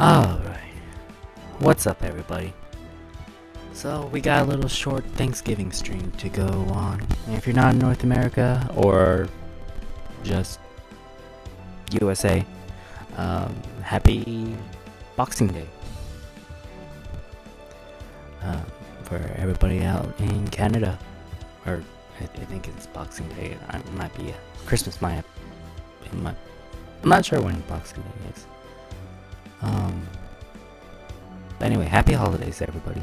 Alright, what's up everybody? So we got a little short Thanksgiving stream to go on. And if you're not in North America or just USA, happy Boxing Day. For everybody out in Canada, or I think it's Boxing Day. It might be Christmas. I'm not sure when Boxing Day is. But anyway, happy holidays, everybody.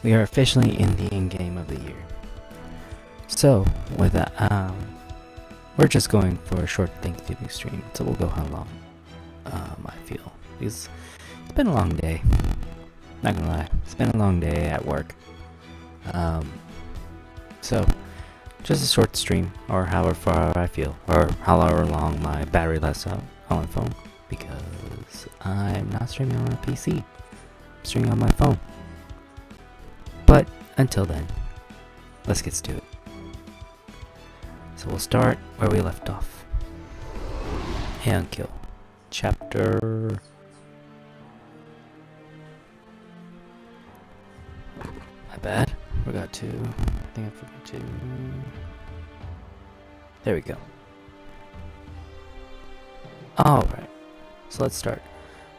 We are officially in the end game of the year. So, with that, we're just going for a short Thanksgiving stream. So we'll go how long, I feel. Because it's been a long day. Not gonna lie, it's been a long day at work. So, just a short stream, or however far I feel, or however long my battery lasts out on my phone. Because I'm not streaming on a PC. I'm streaming on my phone. But until then, let's get to it. So we'll start where we left off. Hand Kill. Chapter... My bad. Forgot to... I think I forgot to... There we go. Alright. So let's start.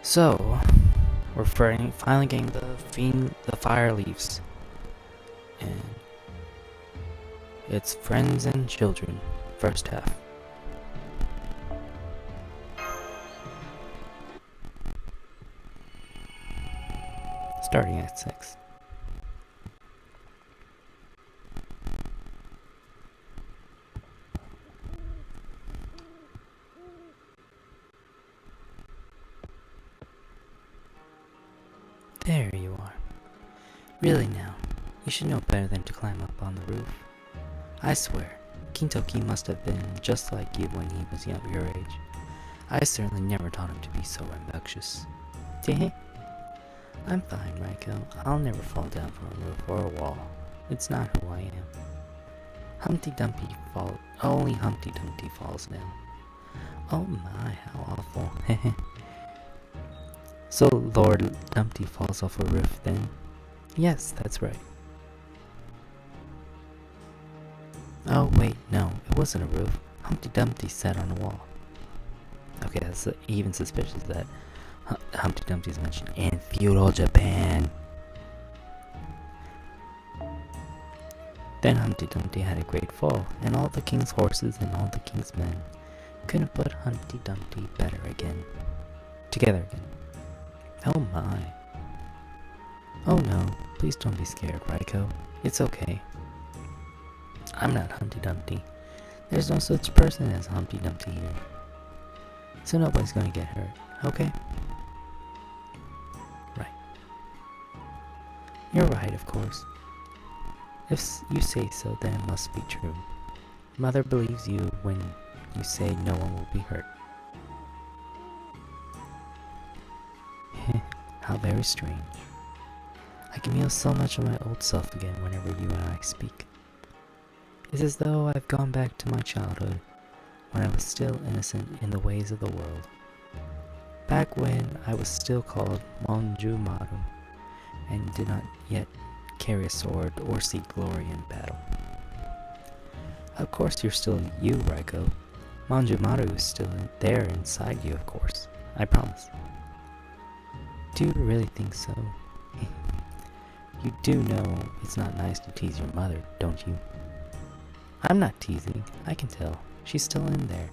So, we're finally getting the fire leaves. And it's friends and children, first half. Starting at 6. There you are. Really now, you should know better than to climb up on the roof. I swear, Kintoki must have been just like you when he was your age. I certainly never taught him to be so rambunctious. Teh. I'm fine, Raiko. I'll never fall down from a roof or a wall. It's not who I am. Only Humpty Dumpty falls down. Oh my, how awful. So Lord Dumpty falls off a roof then? Yes, that's right. Oh wait, no, it wasn't a roof. Humpty Dumpty sat on a wall. Okay, that's even suspicious that Humpty Dumpty is mentioned in feudal Japan. Then Humpty Dumpty had a great fall, and all the king's horses and all the king's men couldn't put Humpty Dumpty together again. Oh my. Oh no, please don't be scared, Raiko. It's okay. I'm not Humpty Dumpty. There's no such person as Humpty Dumpty here. So nobody's gonna get hurt, okay? Right. You're right, of course. If you say so, then it must be true. Mother believes you when you say no one will be hurt. How very strange. I can feel so much of my old self again whenever you and I speak. It's as though I've gone back to my childhood, when I was still innocent in the ways of the world. Back when I was still called Monju Maru, and did not yet carry a sword or seek glory in battle. Of course you're still you, Raiko. Monju Maru is still there inside you, of course. I promise. Do you really think so? You do know it's not nice to tease your mother, don't you? I'm not teasing. I can tell. She's still in there.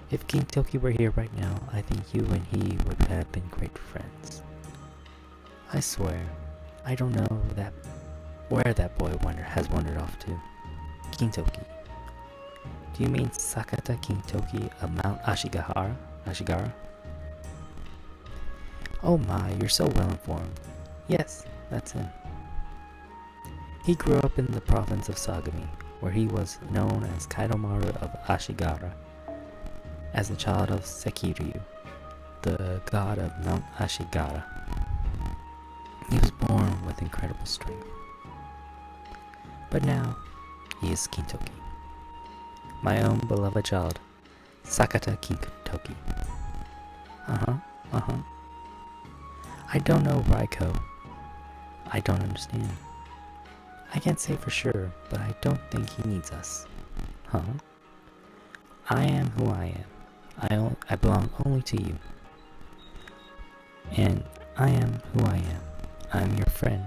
If King Toki were here right now, I think you and he would have been great friends. I swear, I don't know where that boy has wandered off to. King Toki. Do you mean Sakata Kintoki of Mount Ashigara? Oh my, you're so well informed. Yes, that's him. He grew up in the province of Sagami, where he was known as Kaidomaru of Ashigara, as the child of Sekiryu, the god of Mount Ashigara. He was born with incredible strength. But now, he is Kintoki, my own beloved child, Sakata Kintoki. Uh-huh, uh-huh. I don't know, Raiko. I don't understand. I can't say for sure, but I don't think he needs us. Huh? I am who I am. I belong only to you. And I am who I am. I'm your friend,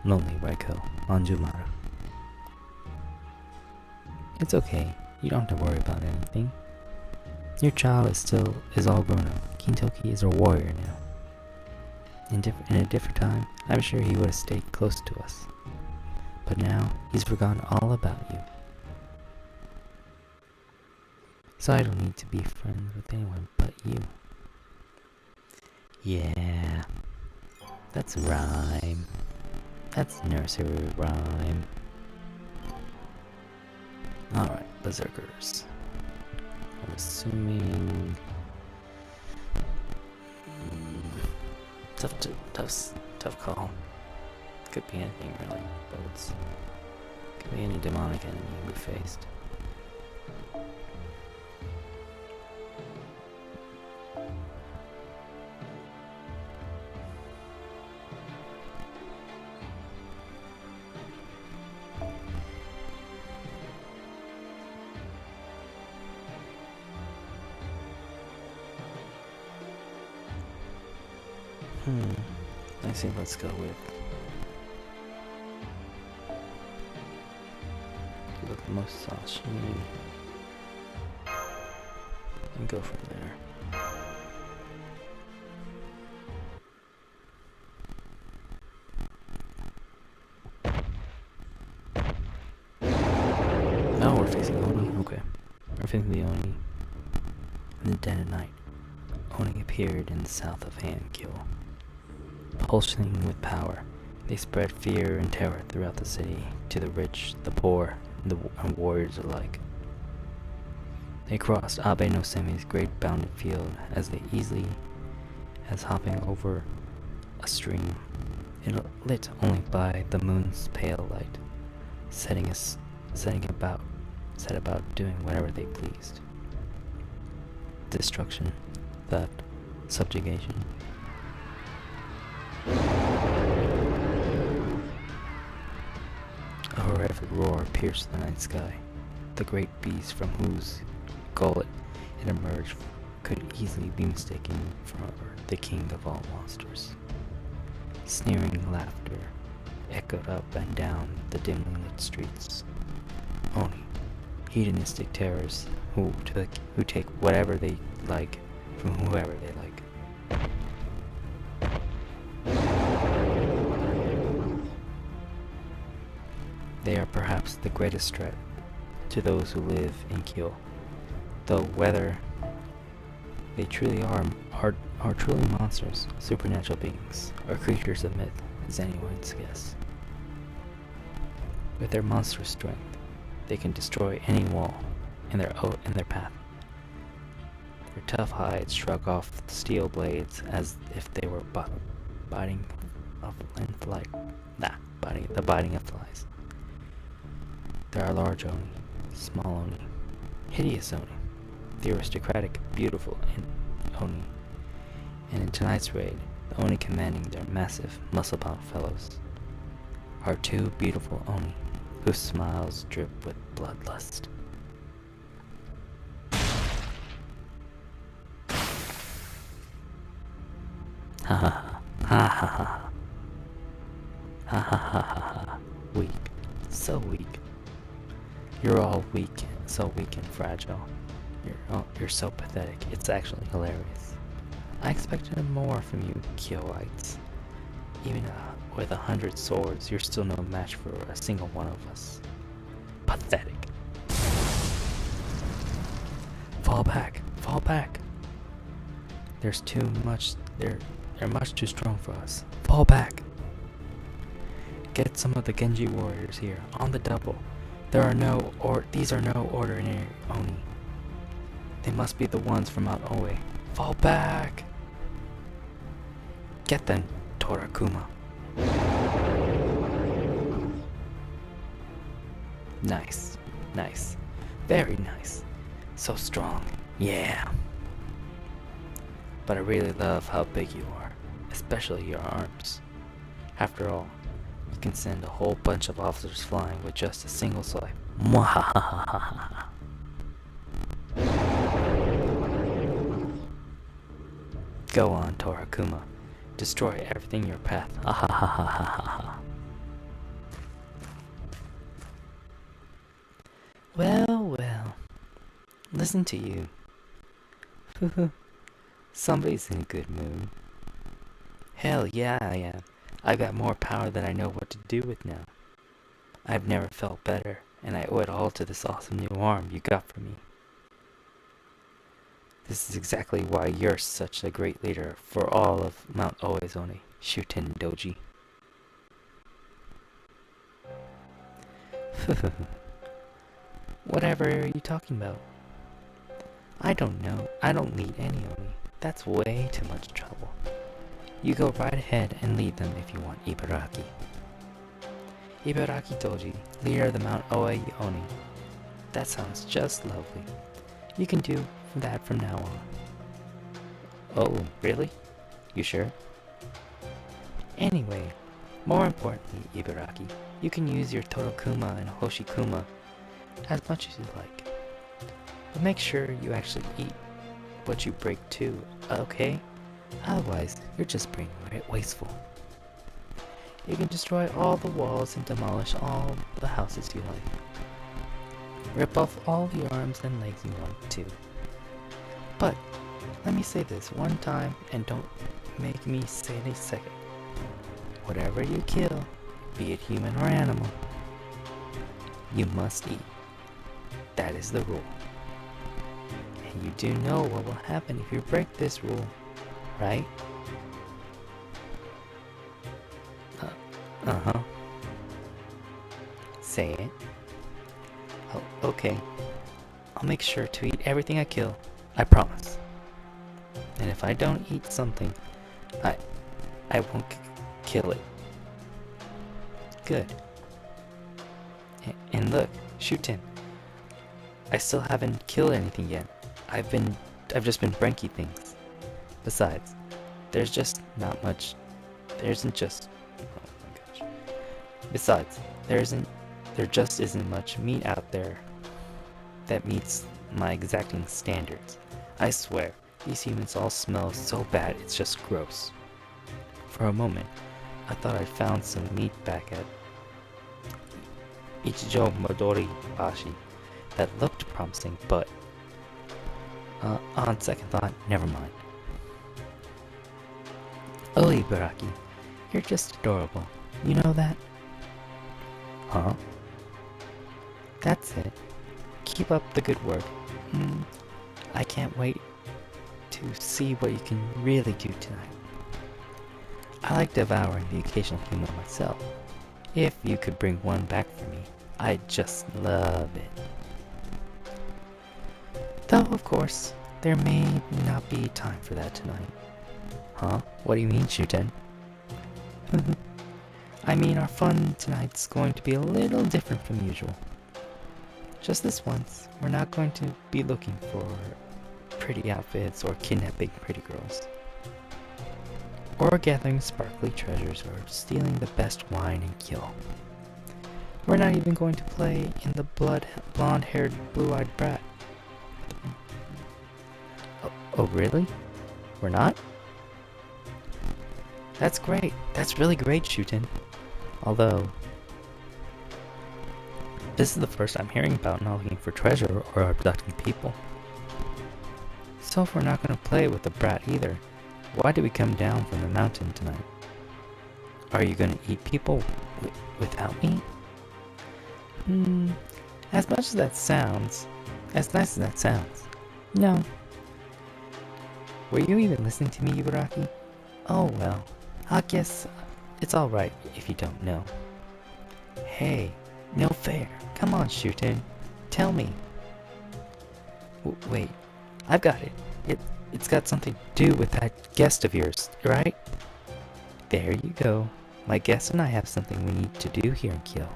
Lonely Raiko Manjumaru. It's okay. You don't have to worry about anything. Your child is all grown up. Kintoki is a warrior now. In a different time, I'm sure he would have stayed close to us. But now, he's forgotten all about you. So I don't need to be friends with anyone but you. Yeah, that's rhyme. That's nursery rhyme. Alright, berserkers. I'm assuming... Tough call. Could be anything really, but could be any demonic enemy we faced. I think let's go with Musashi and go from there. Oh, we're facing Oni. Okay, we're facing the Oni. In the dead of night, Oni appeared in the south of Hankyo. Pulsing with power, they spread fear and terror throughout the city to the rich, the poor, and warriors alike. They crossed Abe no Semi's great bounded field as easily as hopping over a stream, lit only by the moon's pale light, set about doing whatever they pleased. Destruction, theft, subjugation. A horrific roar pierced the night sky. The great beast from whose gullet it emerged could easily be mistaken for the king of all monsters. Sneering laughter echoed up and down the dimly lit streets. Oni, hedonistic terrors who take whatever they like from whoever they like. They are perhaps the greatest threat to those who live in Kyo, though whether they truly are truly monsters, supernatural beings, or creatures of myth is anyone's guess. With their monstrous strength, they can destroy any wall in their path. Their tough hides shrug off the steel blades as if they were the biting of flies. There are large Oni, small Oni, hideous Oni, the aristocratic, beautiful Oni, and in tonight's raid, the Oni commanding their massive, muscle-bound fellows are two beautiful Oni whose smiles drip with bloodlust. Ha ha ha ha ha ha ha ha ha ha. Weak, so weak. You're all weak, so weak and fragile. You're so pathetic. It's actually hilarious. I expected more from you, Kyoites. Even with 100 swords, you're still no match for a single one of us. Pathetic. Fall back, fall back. There's too much. They're much too strong for us. Fall back. Get some of the Genji warriors here on the double. These are no ordinary Oni. They must be the ones from Mount Oe. Fall back! Get them, Torakuma. Nice, nice, very nice. So strong, Yeah. But I really love how big you are, especially your arms. After all, you can send a whole bunch of officers flying with just a single swipe. Mwahahaha. Go on, Torakuma. Destroy everything in your path. Ahahahaha. Well. Listen to you. Somebody's in a good mood. Hell yeah, I am. I've got more power than I know what to do with now. I've never felt better, and I owe it all to this awesome new arm you got for me. This is exactly why you're such a great leader for all of Mount Oezone, Shuten Doji. Whatever are you talking about? I don't know. I don't lead any Oni. That's way too much trouble. You go right ahead and lead them if you want, Ibaraki. Ibaraki Doji, leader of the Mount Oe Oni. That sounds just lovely. You can do that from now on. Oh, really? You sure? Anyway, more importantly, Ibaraki, you can use your Torokuma and Hoshikuma as much as you like. But make sure you actually eat what you break too, okay? Otherwise, you're just being wasteful. You can destroy all the walls and demolish all the houses you like. Rip off all the arms and legs you want to. But, let me say this one time and don't make me say it a second. Whatever you kill, be it human or animal, you must eat. That is the rule. And you do know what will happen if you break this rule, right? Uh-huh. Say it. Oh, okay. I'll make sure to eat everything I kill. I promise. And if I don't eat something, I won't kill it. Good. And look, Shuten. I still haven't killed anything yet. I've just been breaking things. Besides, there's just not much. There isn't just. Oh my gosh. Besides, there just isn't much meat out there that meets my exacting standards. I swear, these humans all smell so bad it's just gross. For a moment, I thought I found some meat back at Ichijo Modori Bashi that looked promising, but on second thought, never mind. Oh, Ibaraki, you're just adorable. You know that? Huh? That's it. Keep up the good work. I can't wait to see what you can really do tonight. I like devouring the occasional human myself. If you could bring one back for me, I'd just love it. Though, of course, there may not be time for that tonight. Huh? What do you mean, Shuten? I mean, our fun tonight's going to be a little different from usual. Just this once, we're not going to be looking for pretty outfits or kidnapping pretty girls. Or gathering sparkly treasures or stealing the best wine and kill. We're not even going to play in the blonde-haired, blue-eyed brat. Oh, really? We're not? That's great. That's really great, Shuten. Although, this is the first I'm hearing about not looking for treasure or abducting people. So if we're not going to play with the brat either, why did we come down from the mountain tonight? Are you going to eat people without me? As much as that sounds, as nice as that sounds, no. Were you even listening to me, Ibaraki? Oh well, I guess it's alright if you don't know. Hey, no fair. Come on, Shuten. Tell me. Wait, I've got it. It's got something to do with that guest of yours, right? There you go. My guest and I have something we need to do here in Kyo.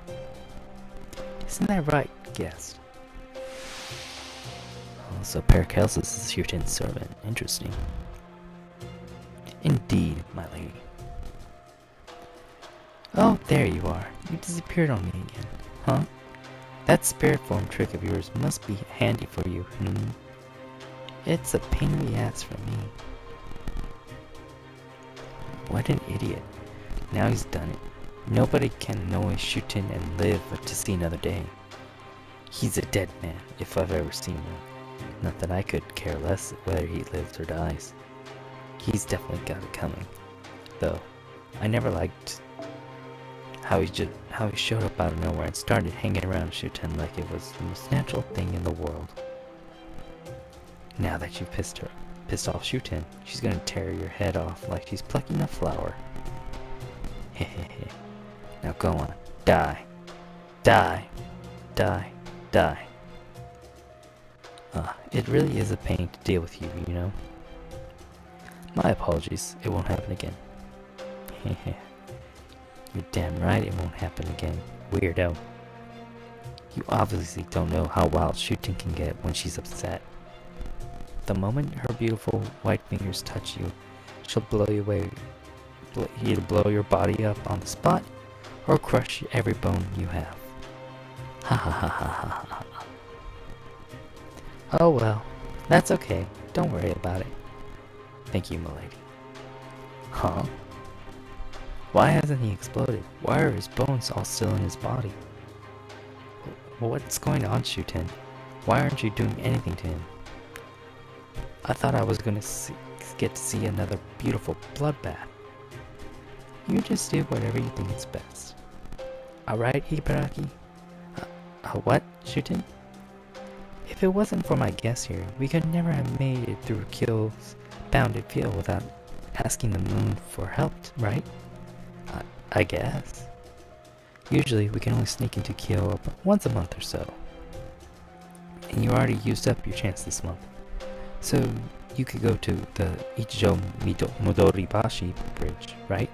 Isn't that right, guest? Oh, so Paracelsus is Shuten's servant. Interesting. Indeed, my lady. Oh, there you are. You disappeared on me again. Huh? That spirit form trick of yours must be handy for you, It's a pain in the ass for me. What an idiot. Now he's done it. Nobody can annoy Shuten and live to see another day. He's a dead man, if I've ever seen one. Not that I could care less whether he lives or dies. He's definitely got it coming. Though, I never liked how he showed up out of nowhere and started hanging around Shuten like it was the most natural thing in the world. Now that you've pissed off Shuten, she's gonna tear your head off like she's plucking a flower. Hehehe. Now go on. Die. Die. Die. Die. It really is a pain to deal with you, you know? My apologies. It won't happen again. Hehe. You're damn right it won't happen again, weirdo. You obviously don't know how wild Shuten can get when she's upset. The moment her beautiful white fingers touch you, she'll blow you away. Either blow your body up on the spot, or crush every bone you have. Ha ha ha ha ha ha. Oh well, that's okay. Don't worry about it. Thank you, milady. Huh? Why hasn't he exploded? Why are his bones all still in his body? What's going on, Shuten? Why aren't you doing anything to him? I thought I was gonna get to see another beautiful bloodbath. You just do whatever you think is best. Alright, Ibaraki? What, Shuten? If it wasn't for my guest here, we could never have made it through Kyo's bounded field without asking the moon for help, right? I guess. Usually we can only sneak into Kyo once a month or so. And you already used up your chance this month. So you could go to the Ichijo Midoribashi bridge, right?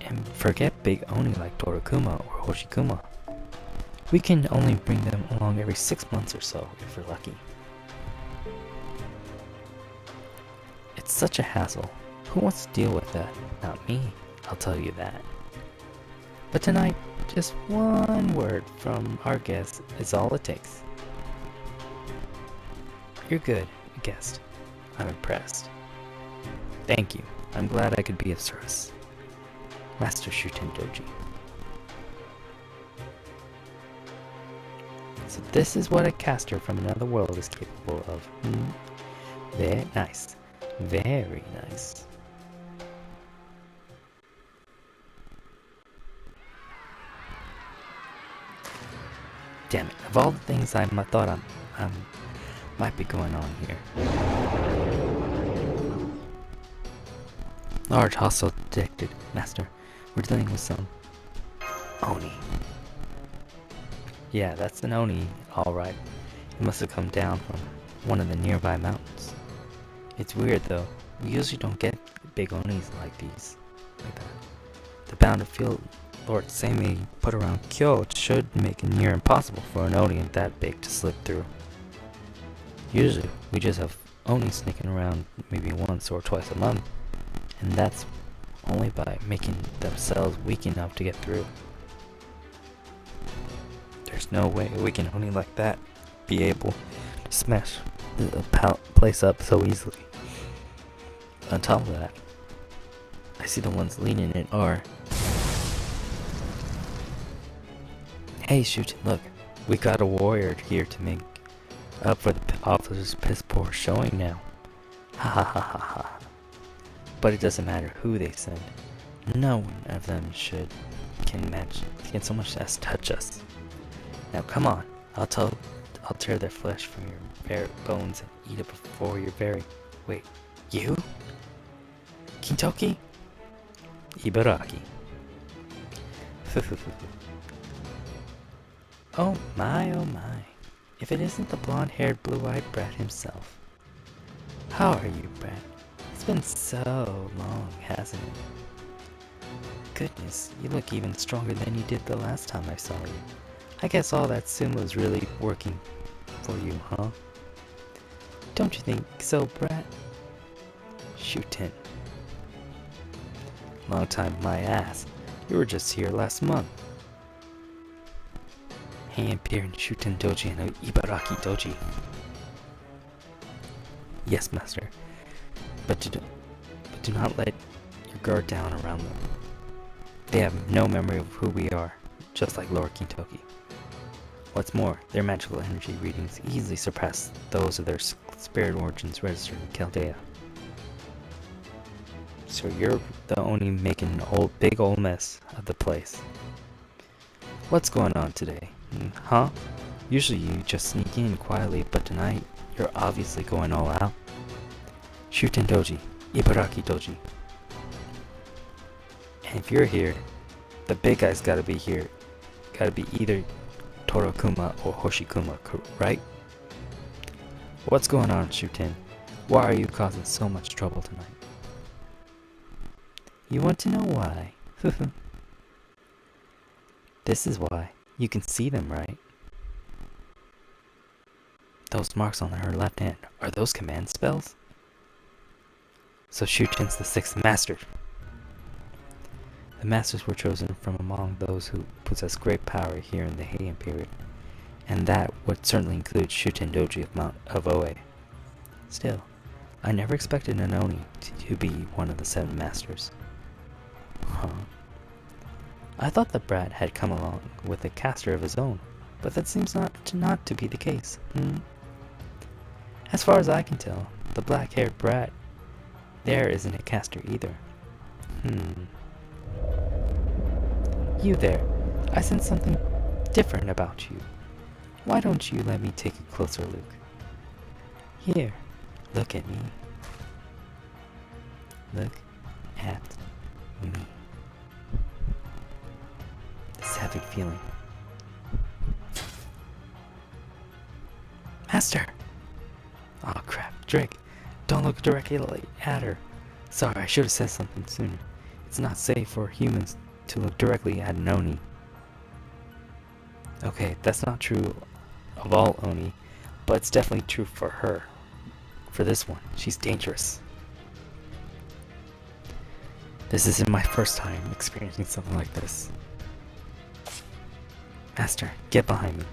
And forget big Oni like Torokuma or Hoshikuma. We can only bring them along every 6 months or so, if we're lucky. It's such a hassle. Who wants to deal with that? Not me, I'll tell you that. But tonight, just one word from our guest is all it takes. You're good, guest. I'm impressed. Thank you. I'm glad I could be of service. Master Shuten Doji. So this is what a caster from another world is capable of. Very nice. Very nice. Damn it, of all the things I thought I might be going on here. Large hostile detected, Master. We're dealing with some Oni. Yeah, that's an Oni, alright. It must have come down from one of the nearby mountains. It's weird though, we usually don't get big Onis like these. Like that. The bounded field Lord Seimei put around Kyo should make it near impossible for an Oni that big to slip through. Usually, we just have Oni sneaking around maybe once or twice a month, and that's only by making themselves weak enough to get through. There's no way a weakened Oni like that be able to smash the place up so easily. On top of that, I see the ones leaning it are... Hey, Shuten, look, we got a warrior here to make up for the officer's piss poor showing now. Ha ha ha ha ha. But it doesn't matter who they send. No one of them can so much as touch us. Now come on, I'll tear their flesh from your very bones and eat it before your very... Wait, you? Kintoki? Ibaraki. Oh my, oh my. If it isn't the blonde-haired, blue-eyed brat himself. How are you, brat? It's been so long, hasn't it? Goodness, you look even stronger than you did the last time I saw you. I guess all that sumo is really working. for you, huh? Don't you think so, brat? Shootin'. Long time, my ass. You were just here last month. Hey, Heian Shootin' Doji no Ibaraki Doji. Yes, master. But do not let your guard down around them. They have no memory of who we are, just like Lord Kintoki. What's more, their magical energy readings easily surpass those of their spirit origins registered in Chaldea. So you're the Oni making an big old mess of the place. What's going on today? Huh? Usually you just sneak in quietly, but tonight you're obviously going all out. Shuten Doji, Ibaraki Doji. And if you're here, the big guy's gotta be here. Gotta be either Torokuma or Hoshikuma, right? What's going on, Shuten? Why are you causing so much trouble tonight? You want to know why? This is why. You can see them, right? Those marks on her left hand, are those command spells? So Shuten's the sixth master. The masters were chosen from among those who possess great power here in the Heian period, and that would certainly include Shuten Doji of Oe. Still, I never expected an Oni to be one of the seven masters. Huh. I thought the brat had come along with a caster of his own, but that seems not to be the case. As far as I can tell, the black-haired brat there isn't a caster either. You there, I sense something different about you. Why don't you let me take a closer look? Here, look at me. Look at me. This heavy feeling. Master! Oh crap, Drake, don't look directly at her. Sorry, I should have said something sooner. It's not safe for humans to look directly at an Oni. Okay, that's not true of all Oni, but it's definitely true for her. For this one, she's dangerous. This isn't my first time experiencing something like this. Master, get behind me.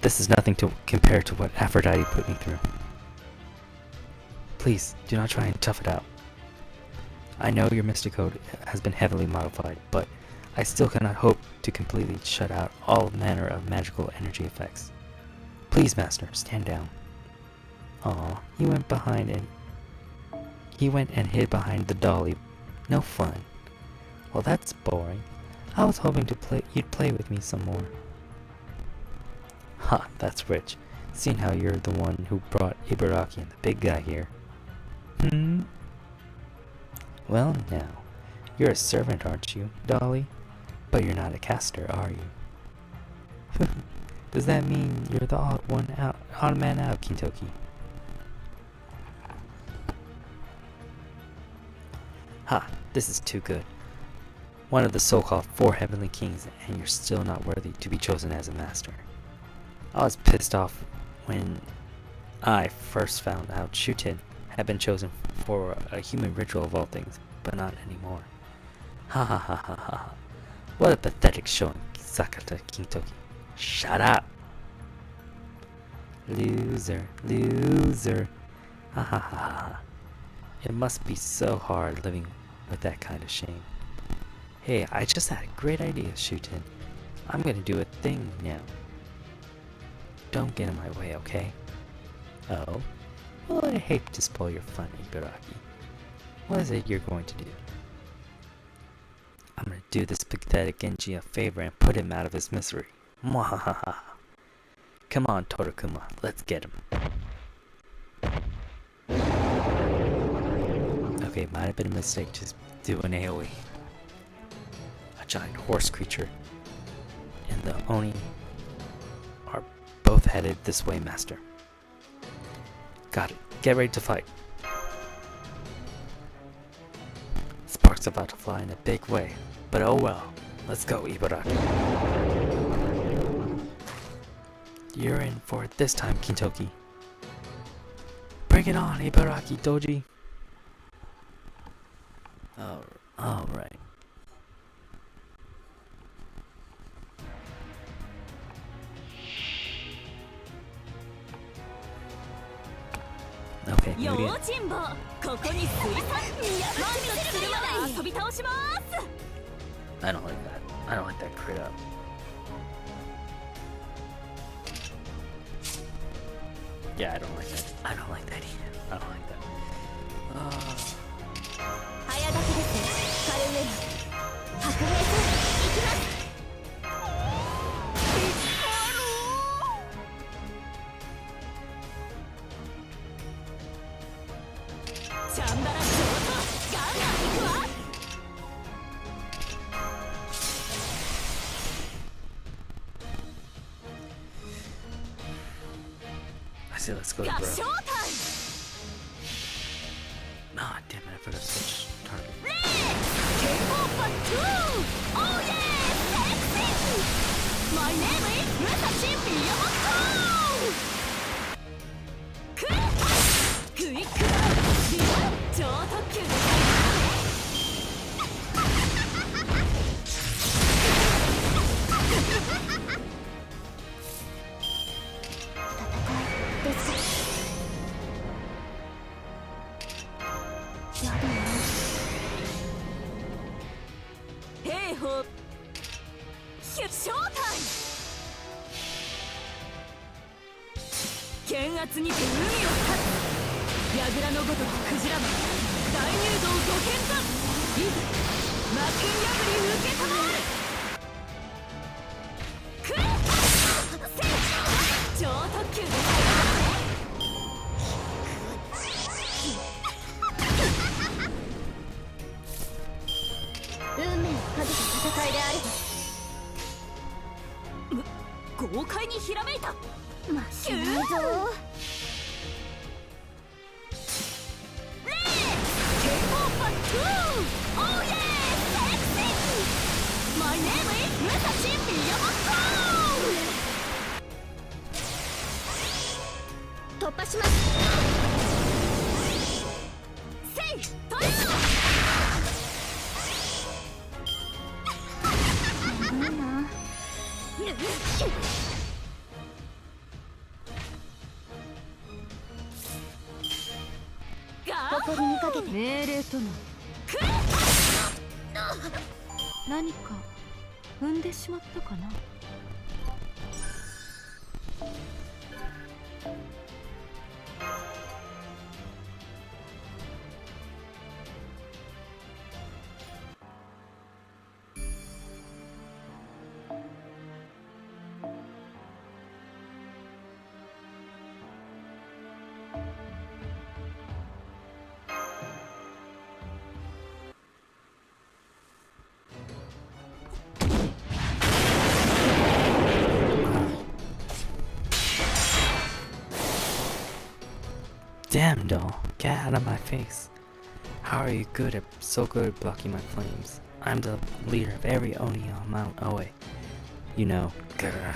This is nothing to compare to what Aphrodite put me through. Please, do not try and tough it out. I know your mystic code has been heavily modified, but I still cannot hope to completely shut out all manner of magical energy effects. Please, Master, stand down. Aw, he went and hid behind the dolly. No fun. Well, that's boring. I was hoping you'd play with me some more. Ha, that's rich, seeing how you're the one who brought Ibaraki and the big guy here. Well, now, you're a servant, aren't you, Dolly? But you're not a caster, are you? Does that mean you're the odd man out, Kintoki? Ha, this is too good. One of the so-called 4 heavenly kings, and you're still not worthy to be chosen as a master. I was pissed off when I first found out Shuten had been chosen for a human ritual of all things, but not anymore. Ha ha ha ha ha. What a pathetic showing, Sakata Kintoki. Shut up! Loser, loser. Ha ha ha ha. It must be so hard living with that kind of shame. Hey, I just had a great idea, Shuten. I'm gonna do a thing now. Don't get in my way, okay? Oh? Well, I hate to spoil your fun, Ibaraki. What is it you're going to do? I'm gonna do this pathetic Genji a favor and put him out of his misery. Mwahaha. Come on, Torokuma, let's get him. Okay, might have been a mistake to do an AoE. A giant horse creature and the Oni are both headed this way, Master. Got it. Get ready to fight. Sparks about to fly in a big way, but oh well. Let's go, Ibaraki. You're in for it this time, Kintoki. Bring it on, Ibaraki Doji. All right. Okay, maybe. I don't like that. I don't like that crit up. Yeah, I don't like that. I don't like that either. I don't like that. I say let's go to bro. Nah, damn it, I forgot to switch target. My name is Musashi Miyamoto! Hey ho! Showtime! 剣圧にて海を立つ櫓のごとくクジラマン大入道ご剣断いざ幕破り受けたまわるくっせい超特急で運命をかけた戦いである豪快にひらめいたましないぞレーケンポーパットゥーオーイエーセクシーマイネームイズムサシミヤモト突破しますせいトヨ誇りにかけて命令との何か踏んでしまったかな。Damn, doll. Get out of my face. How are you so good at blocking my flames? I'm the leader of every Oni on Mount Oe. You know, grr.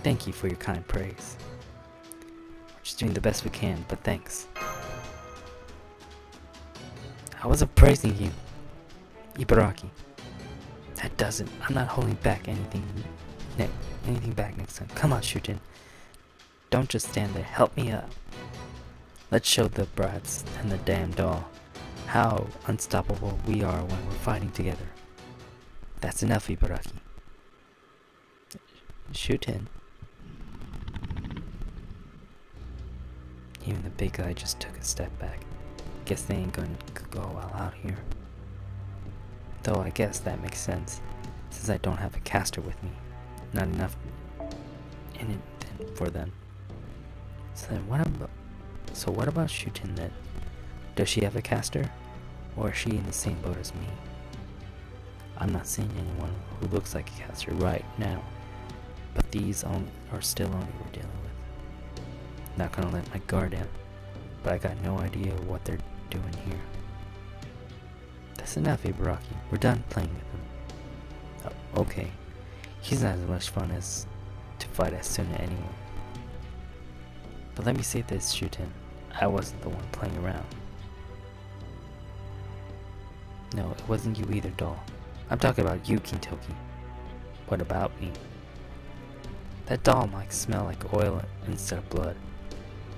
Thank you for your kind praise. We're just doing the best we can, but thanks. I wasn't praising you, Ibaraki. That doesn't. I'm not holding back anything back next time. Come on, Shujin. Don't just stand there. Help me up. Let's show the brats and the damn doll how unstoppable we are when we're fighting together. That's enough, Ibaraki. Shujin. Even the big guy just took a step back. Guess they ain't gonna go all out here. Though I guess that makes sense, since I don't have a caster with me. Not enough in it for them. So what about Shujin then? Does she have a caster? Or is she in the same boat as me? I'm not seeing anyone who looks like a caster right now, but these are still only we're dealing with. Not gonna let my guard down, but I got no idea what they're doing here. That's enough, Ibaraki. We're done playing with him. Oh, okay. He's not as much fun as to fight as soon as anyone. But let me say this, Shuten. I wasn't the one playing around. No, it wasn't you either, doll. I'm talking about you, Kintoki. What about me? That doll might smell like oil instead of blood,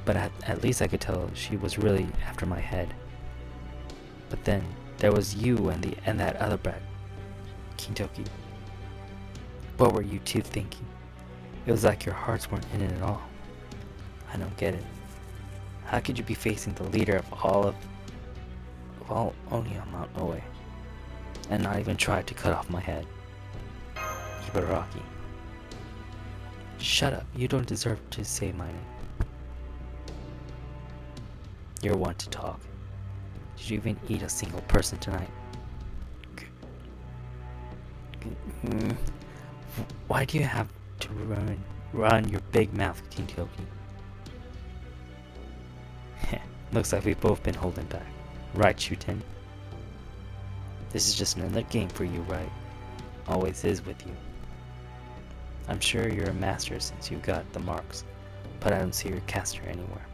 but at least I could tell she was really after my head. But then there was you and that other brat, Kintoki. What were you two thinking? It was like your hearts weren't in it at all. I don't get it. How could you be facing the leader of all only on Mount Oe, and not even try to cut off my head? Ibaraki. Shut up, you don't deserve to say my name. You're one to talk. Did you even eat a single person tonight? Why do you have to run your big mouth, Kintoki? Looks like we've both been holding back. Right, Shuten? This is just another game for you, right? Always is with you. I'm sure you're a master since you got the marks, but I don't see your caster anywhere.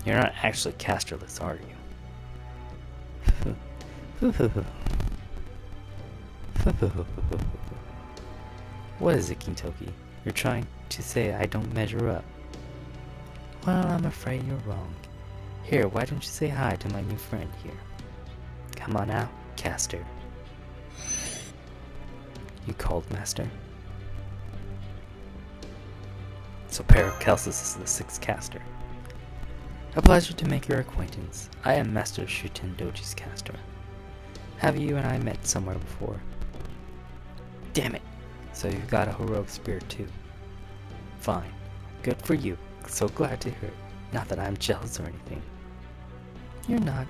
You're not actually casterless, are you? What is it, Kintoki? You're trying to say I don't measure up. Well, I'm afraid you're wrong. Here, why don't you say hi to my new friend here? Come on out, caster. You called, master? So Paracelsus is the sixth caster. A pleasure to make your acquaintance. I am Master Shuten Doji's caster. Have you and I met somewhere before? Damn it! So you've got a heroic spirit too. Fine. Good for you. So glad to hear it. Not that I'm jealous or anything. You're not.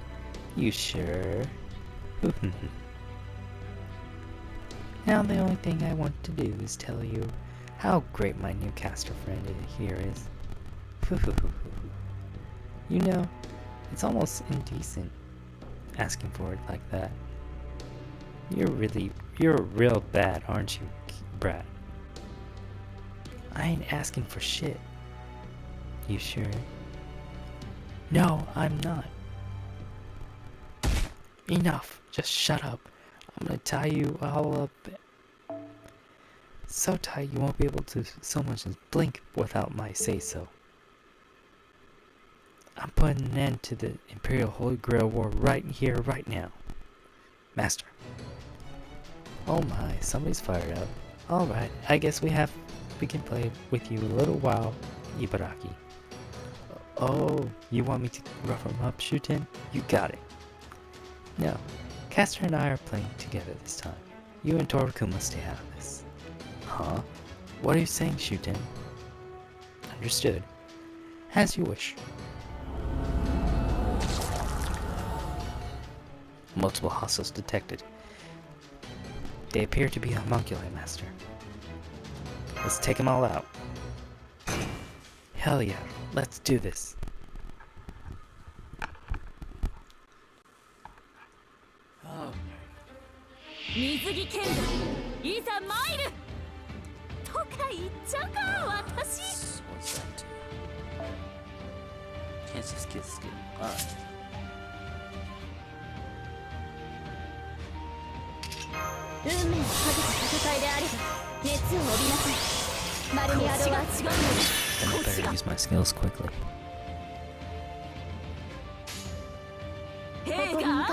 You sure? Now the only thing I want to do is tell you how great my new caster friend here is. You know, it's almost indecent asking for it like that. You're real bad, aren't you, brat? I ain't asking for shit. You sure? No, I'm not. Enough. Just shut up. I'm gonna tie you all up. So tight you won't be able to so much as blink without my say-so. I'm putting an end to the Imperial Holy Grail War right here, right now. Master. Oh my, somebody's fired up. Alright, I guess we can play with you a little while, Ibaraki. Oh, you want me to rough him up, Shuten? You got it. No, Caster and I are playing together this time. You and Toraku must stay out of this. Huh? What are you saying, Shuten? Understood. As you wish. Multiple hostiles detected. They appear to be homunculi, Master. Let's take them all out. Hell yeah, let's do this. Oh. 水着剣だいざ参るとか言っちゃうか私 What's that? Can't just get skin. Alright. 運命をかけた戦いであれば熱を帯びなさいマルミアドは違うのです Then I better use my skills quickly. 兵が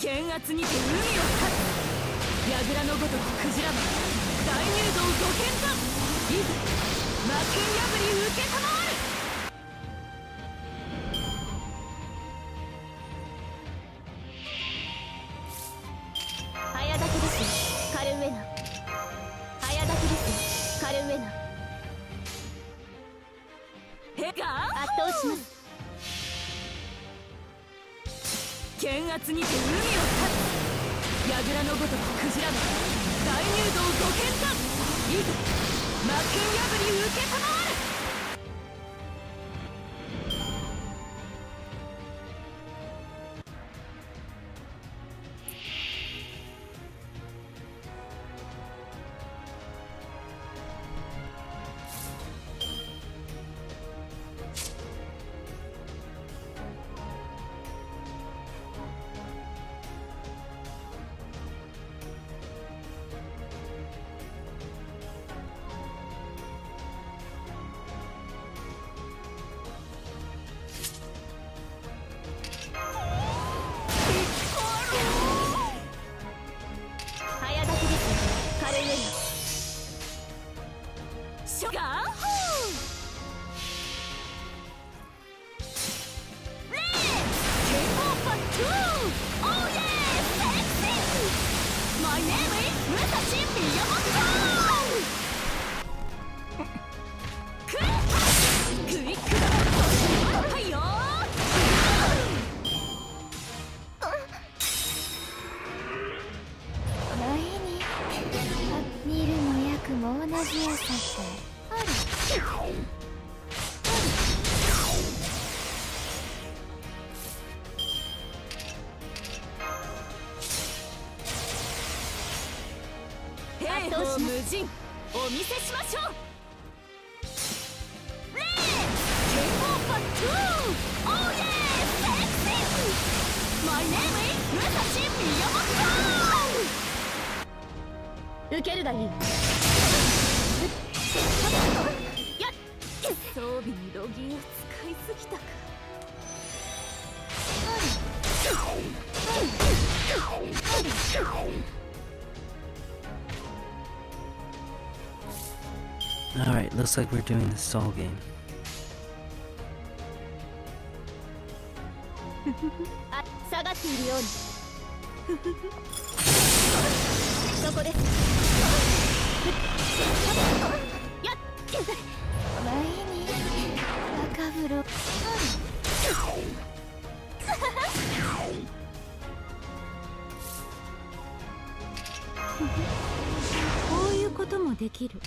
剣圧にて海を立つ櫓のごとくクジラマン大入道ご剣断いざ魔剣破り受けたまわる 剣圧にて海を立つ櫓のごとくクジラマン大入道ご剣断いざ魔剣破り受けたまわる Alright, しょガンホーレーケンオーパー2オーイエーセクシーマイネームイズムサシミヤモトクイックだはいよ見るも役も同じやさてあら兵法無尽お見せしましょうレーケンオーパー2オーイエーセクシーマイネームイズムサシミヤモト受けるがいいやっ装備にロギーを使いすぎたかAlright, looks like we're doing the stall game. あ下がっているようにそこですやっ前に赤風呂こういうこともできる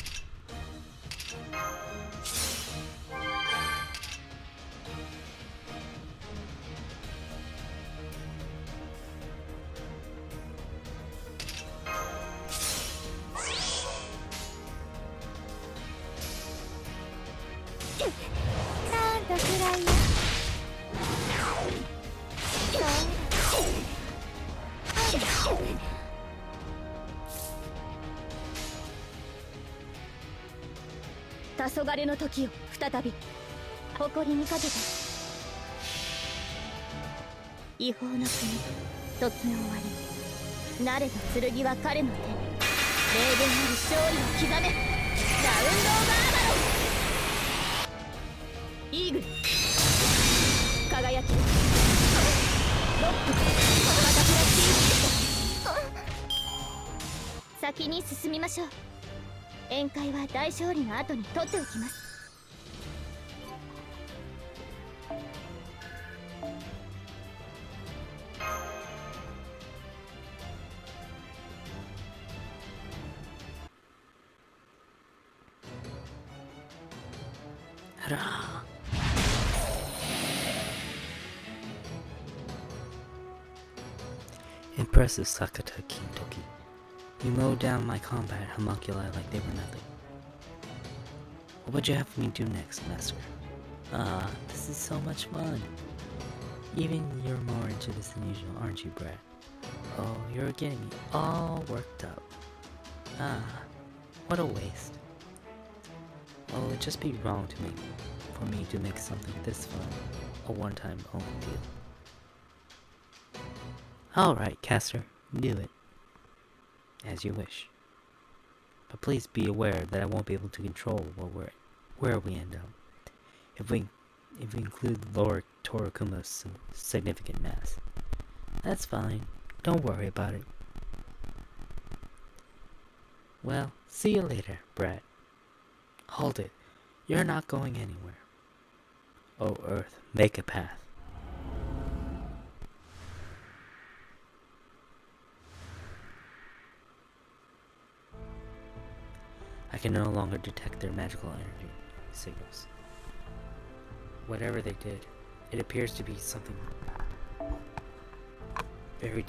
なんだくらいや黄昏の時を再び誇りにかけて違法の国時の終わり慣れた剣は彼の手に霊言なる勝利を刻めラウンドオブアーマロンイーグル輝きロックバタフライティー先に進みましょう宴会は大勝利の後に取っておきます Impressive, Sakata Kintoki. You mowed down my combat homunculi like they were nothing. What would you have me do next, Master? Ah, this is so much fun. Even you're more into this than usual, aren't you, Brad? Oh, you're getting me all worked up. Ah, what a waste. Oh, it'd just be wrong for me to make something this fun a one-time only deal. Alright, Caster, do it. As you wish. But please be aware that I won't be able to control where we end up. If we include Lord Torokuma's significant mass. That's fine. Don't worry about it. Well, see you later, Brad. Hold it. You're not going anywhere. Oh, Earth, make a path. I can no longer detect their magical energy signals. Whatever they did, it appears to be something very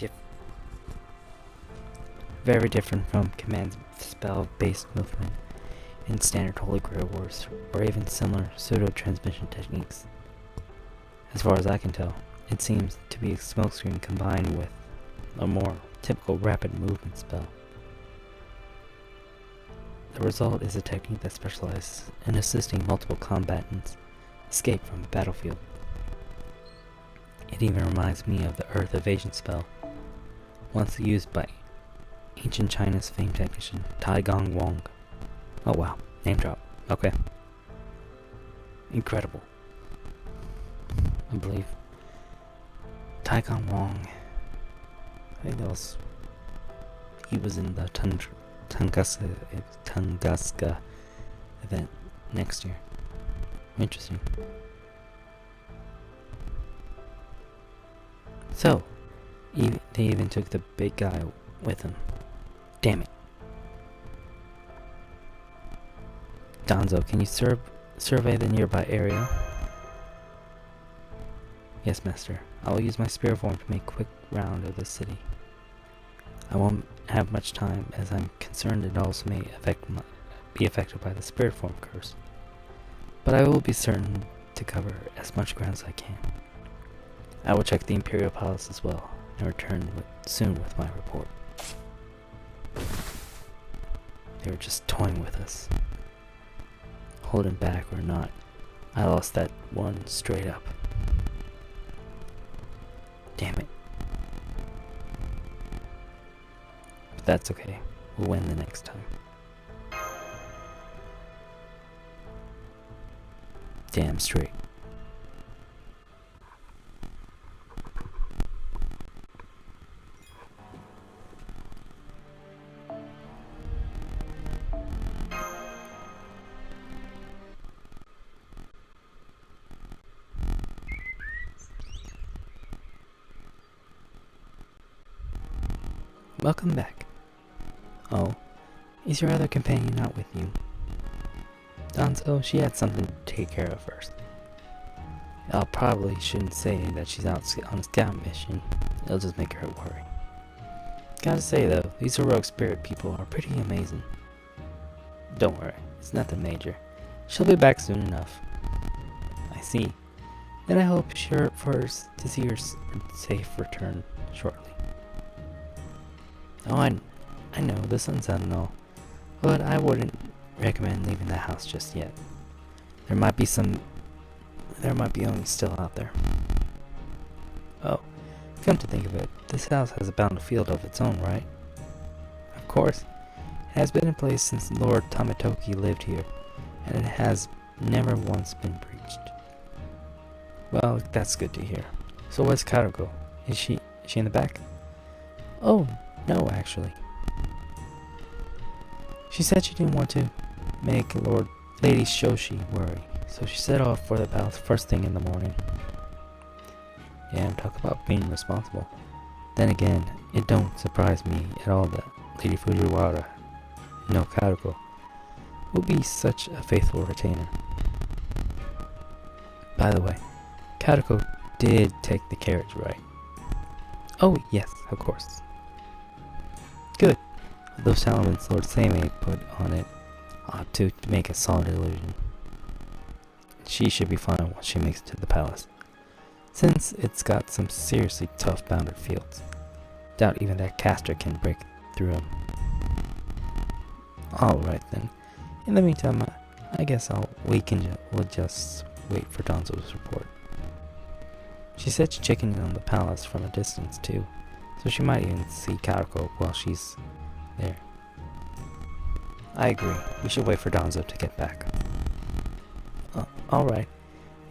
different from command spell-based movement in standard Holy Grail Wars, or even similar pseudo-transmission techniques. As far as I can tell, it seems to be a smokescreen combined with a more typical rapid movement spell. The result is a technique that specializes in assisting multiple combatants escape from the battlefield. It even reminds me of the Earth Evasion spell, once used by ancient China's famed technician Tai Gong Wong. Oh wow, name drop. Okay. Incredible. I believe Taikon Wong, I think that was, he was in the Tunguska event next year. Interesting. So, they even took the big guy with them. Damn it. Donzo, can you survey the nearby area? Yes, master. I will use my spirit form to make a quick round of the city. I won't have much time, as I'm concerned it also may be affected by the spirit form curse. But I will be certain to cover as much ground as I can. I will check the Imperial Palace as well, and return soon with my report. They were just toying with us. Holding back or not, I lost that one straight up. Damn it. But that's okay. We'll win the next time. Damn straight. Welcome back. Oh, is your other companion not with you? Donzo, she had something to take care of first. I probably shouldn't say that she's out on a scout mission. It'll just make her worry. Gotta say though, these heroic spirit people are pretty amazing. Don't worry, it's nothing major. She'll be back soon enough. I see. Then I hope to see her safe return shortly. Oh, I know, the sun's out and all, but I wouldn't recommend leaving the house just yet. There might be Oni still out there. Oh, come to think of it, this house has a bounded field of its own, right? Of course. It has been in place since Lord Tamatoki lived here, and it has never once been breached. Well, that's good to hear. So where's Karuko? Is she in the back? Oh, no, actually. She said she didn't want to make Lady Shoshi worry, so she set off for the palace first thing in the morning. Yeah, talk about being responsible. Then again, it don't surprise me at all that Lady Fujiwara, no Karuko, will be such a faithful retainer. By the way, Karuko did take the carriage, right? Oh, yes, of course. Good. Those elements Lord Seimei put on it ought to make a solid illusion. She should be fine once she makes it to the palace, since it's got some seriously tough bounded fields. Doubt even that caster can break through them. Alright then. In the meantime, I guess we'll just wait for Donzo's report. She said she's checking in on the palace from a distance too, so she might even see Karuko while she's there. I agree. We should wait for Donzo to get back. Alright.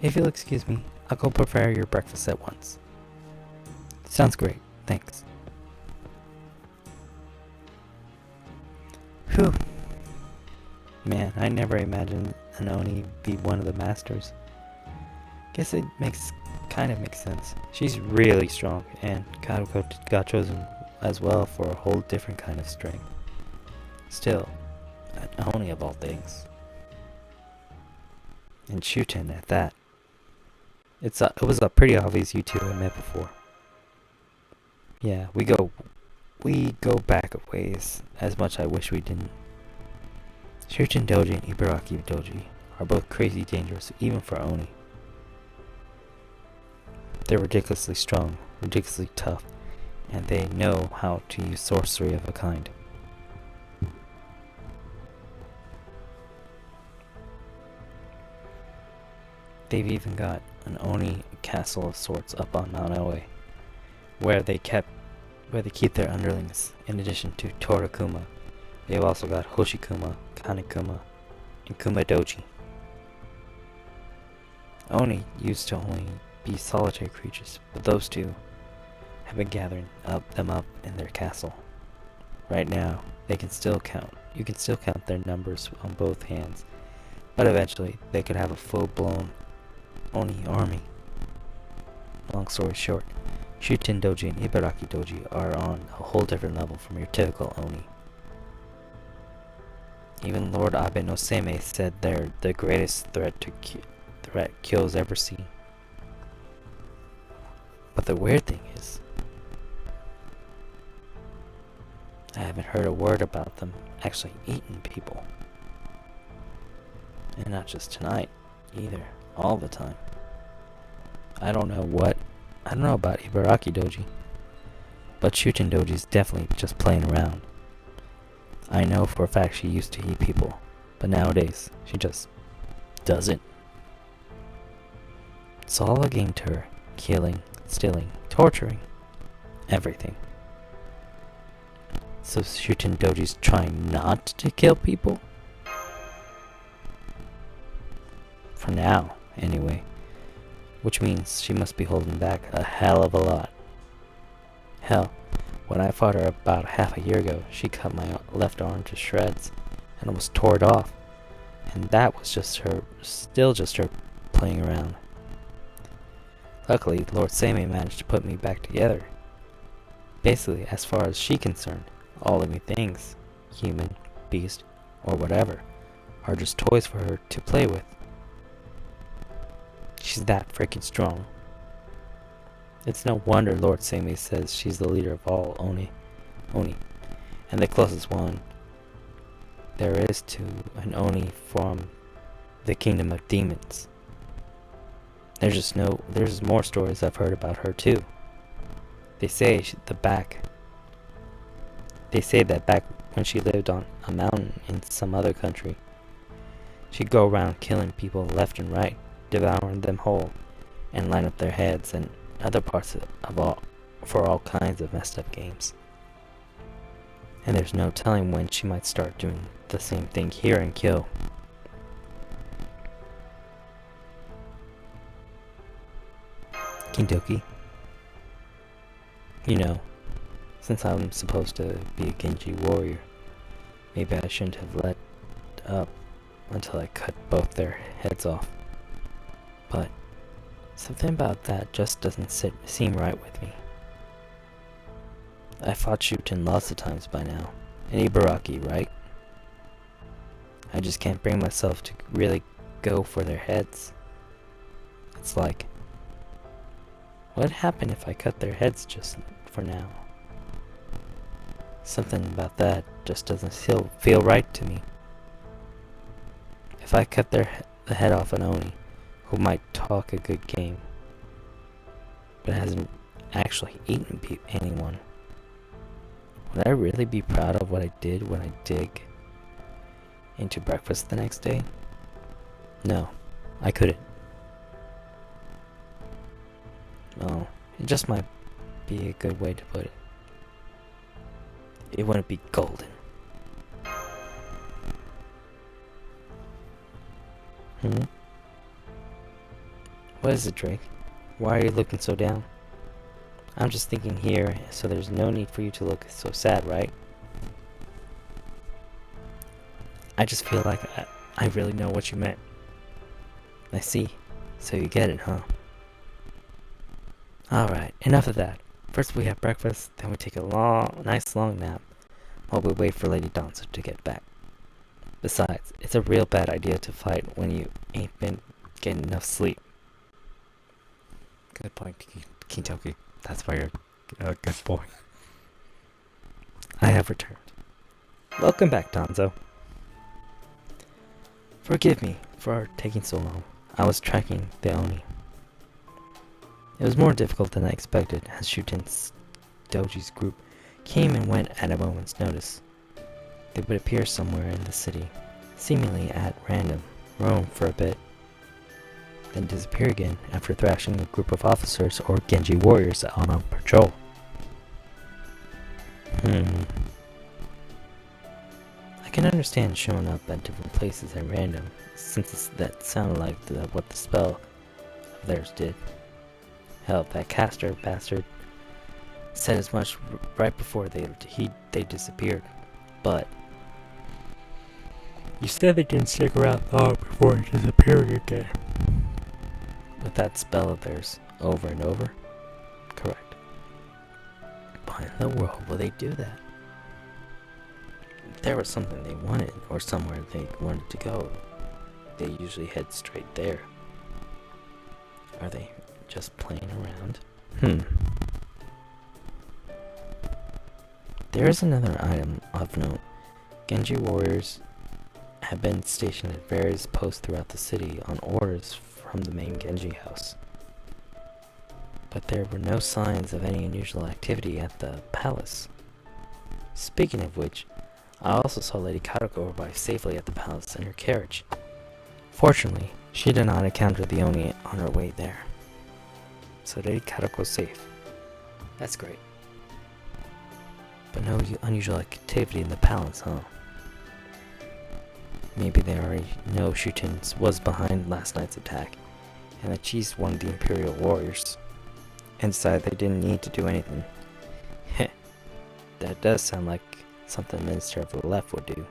If you'll excuse me, I'll go prepare your breakfast at once. Sounds great. Thanks. Whew. Man, I never imagined an Oni be one of the masters. Guess it kind of makes sense. She's really strong, and Karuko got chosen as well for a whole different kind of strength. Still, an Oni of all things. And Shuten at that. It was a pretty obvious you two had met before. Yeah, we go back a ways, as much I wish we didn't. Shuten Doji and Ibaraki Doji are both crazy dangerous, even for Oni. They're ridiculously strong, ridiculously tough, and they know how to use sorcery of a kind. They've even got an Oni castle of sorts up on Mount Oe, where they keep their underlings. In addition to Torakuma, they've also got Hoshikuma, Kanekuma, and Kumadoji. Oni used to only be solitary creatures, but those two have been gathering them up in their castle. Right now, they can still count. You can still count their numbers on both hands, but eventually they could have a full-blown Oni army. Long story short, Shuten Doji and Ibaraki Doji are on a whole different level from your typical Oni. Even Lord Abe no Seimei said they're the greatest threat Kyo's ever seen. But the weird thing is, I haven't heard a word about them actually eating people. And not just tonight, either. All the time. I don't know about Ibaraki Doji, but Shuten Doji's definitely just playing around. I know for a fact she used to eat people, but nowadays, she just doesn't. It's all a game to her. Killing, stealing, torturing. Everything. So Shuten Doji's trying not to kill people? For now, anyway. Which means she must be holding back a hell of a lot. Hell, when I fought her about half a year ago, she cut my left arm to shreds and almost tore it off. And that was still just her playing around. Luckily, Lord Seimei managed to put me back together. Basically, as far as she's concerned, all living things, human, beast, or whatever, are just toys for her to play with. She's that freaking strong. It's no wonder Lord Seimei says she's the leader of all Oni, and the closest one there is to an Oni from the Kingdom of Demons. There's more stories I've heard about her too. They say that back when she lived on a mountain in some other country, she'd go around killing people left and right, devouring them whole, and line up their heads and other parts for all kinds of messed up games. And there's no telling when she might start doing the same thing here in Kyo. Kintoki. You know, since I'm supposed to be a Genji warrior, maybe I shouldn't have let up until I cut both their heads off. But something about that just doesn't seem right with me. I fought Shuten lots of times by now, and Ibaraki, right? I just can't bring myself to really go for their heads. It's like, what happened if I cut their heads just for now? Something about that just doesn't feel right to me. If I cut the head off an Oni who might talk a good game, but hasn't actually eaten anyone, would I really be proud of what I did when I dig into breakfast the next day? No, I couldn't. Oh, it just might be a good way to put it. It wouldn't be golden. What is it, Drake? Why are you looking so down? I'm just thinking here, so there's no need for you to look so sad, right? I just feel like I really know what you meant. I see. So you get it, huh? Alright, enough of that. First we have breakfast, then we take a nice long nap, while we wait for Lady Danzo to get back. Besides, it's a real bad idea to fight when you ain't been getting enough sleep. Good point, Kintoki. That's why you're a good boy. I have returned. Welcome back, Danzo. Forgive me for taking so long. I was tracking the Oni. It was more difficult than I expected, as Shuten Doji's group came and went at a moment's notice. They would appear somewhere in the city, seemingly at random, roam for a bit, then disappear again after thrashing a group of officers or Genji warriors on a patrol. I can understand showing up at different places at random, since that sounded like what the spell of theirs did. Hell, that caster bastard said as much right before they disappeared. But you said they didn't stick around long before disappearing again. With that spell of theirs, over and over? Correct. Why in the world will they do that? If there was something they wanted, or somewhere they wanted to go, they usually head straight there. Are they just playing around? There is another item of note. Genji warriors have been stationed at various posts throughout the city on orders from the main Genji house. But there were no signs of any unusual activity at the palace. Speaking of which, I also saw Lady Karako arrive safely at the palace in her carriage. Fortunately, she did not encounter the Oni on her way there. So Lady Karako's safe. That's great. But no unusual activity in the palace, huh? Maybe they already know Shuten was behind last night's attack, and that she's one of the Imperial warriors, and decided they didn't need to do anything. Heh, that does sound like something the Minister of the Left would do.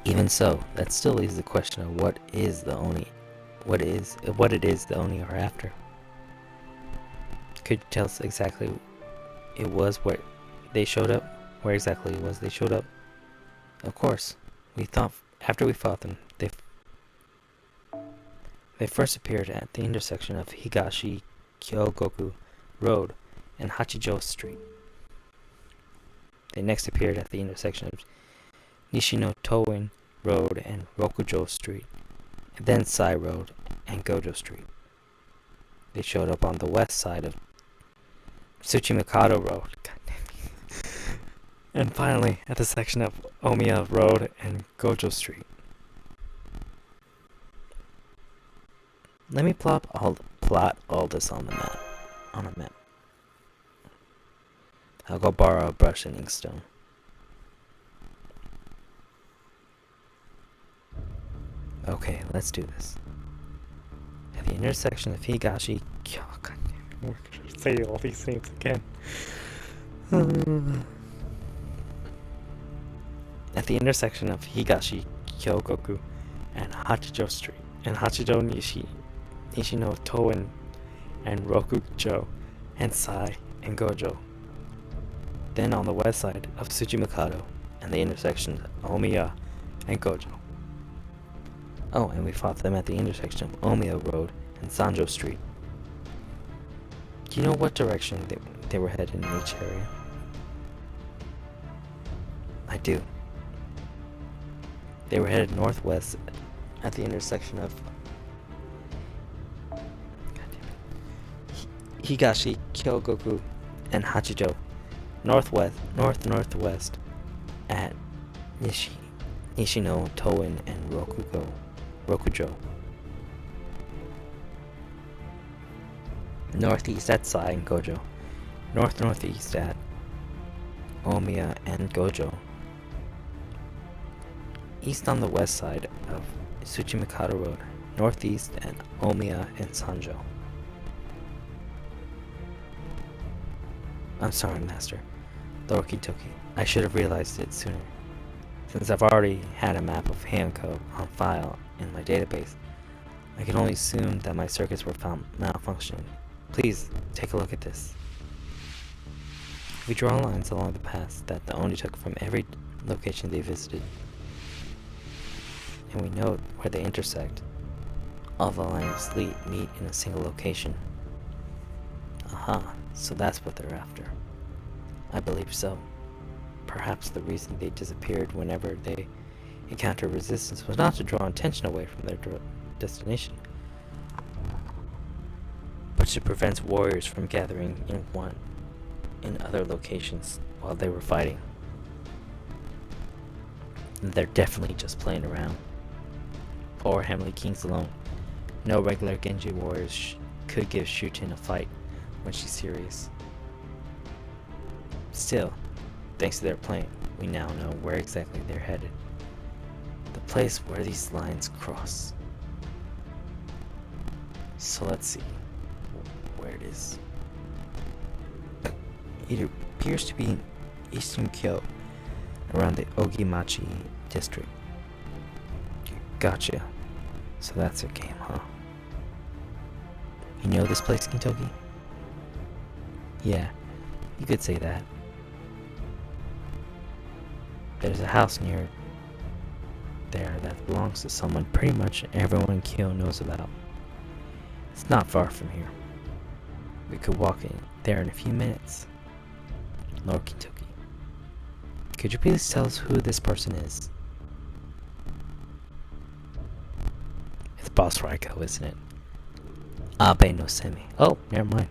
Even so, that still leaves the question of what it is the Oni are after. Could you tell us exactly it was where they showed up? Where exactly it was they showed up? Of course, we thought after we fought them, they first appeared at the intersection of Higashi Kyogoku Road and Hachijo Street. They next appeared at the intersection of Nishino Toin Road and Rokujo Street, and then Sai Road and Gojo Street. They showed up on the west side of Tsuchimikado Road. And finally, at the section of Omiya Road and Gojo Street. Let me plot all this on a map. I'll go borrow a brush and inkstone. Okay, let's do this. At the intersection of Higashi... Oh, God damn it, we're gonna say all these things again. At the intersection of Higashi Kyogoku and Hachijo Street, and Hachijo Nishino Toin and Rokujo and Sai and Gojo. Then on the west side of Tsuchimikado and the intersection of Omiya and Gojo. Oh, and we fought them at the intersection of Omiya Road and Sanjo Street. Do you know what direction they were headed in each area? I do. They were headed northwest at the intersection of Higashi Kyogoku and Hachijo. Northwest at Nishino Toin and Rokujo. Northeast at Sai and Gojo. Northeast at Omiya and Gojo. East on the west side of Tsuchimikado Road. Northeast at Omiya and Sanjo. I'm sorry, Master. Lord Kitoki, I should have realized it sooner. Since I've already had a map of Hanko on file in my database, I can only assume that my circuits were found malfunctioning. Please, take a look at this. We draw lines along the paths that the Oni took from every location they visited. And we note where they intersect. All the lines meet in a single location. Aha, so that's what they're after. I believe so. Perhaps the reason they disappeared whenever they encountered resistance was not to draw attention away from their destination, but to prevent warriors from gathering in other locations while they were fighting. They're definitely just playing around. Poor Heavenly Kings alone. No regular Genji warriors could give Shutin a fight when she's serious. Still, thanks to their plan, we now know where exactly they're headed. The place where these lines cross. So let's see where it is. It appears to be in eastern Kyoto, around the Ogimachi district. Gotcha. So that's a game, huh? You know this place, Kintoki? Yeah, you could say that. There's a house near there that belongs to someone pretty much everyone in Kyoto knows about. It's not far from here. We could walk in there in a few minutes. Lord Kintoki, could you please tell us who this person is? It's Boss Raiko, isn't it? Abe no Semi. Oh, never mind.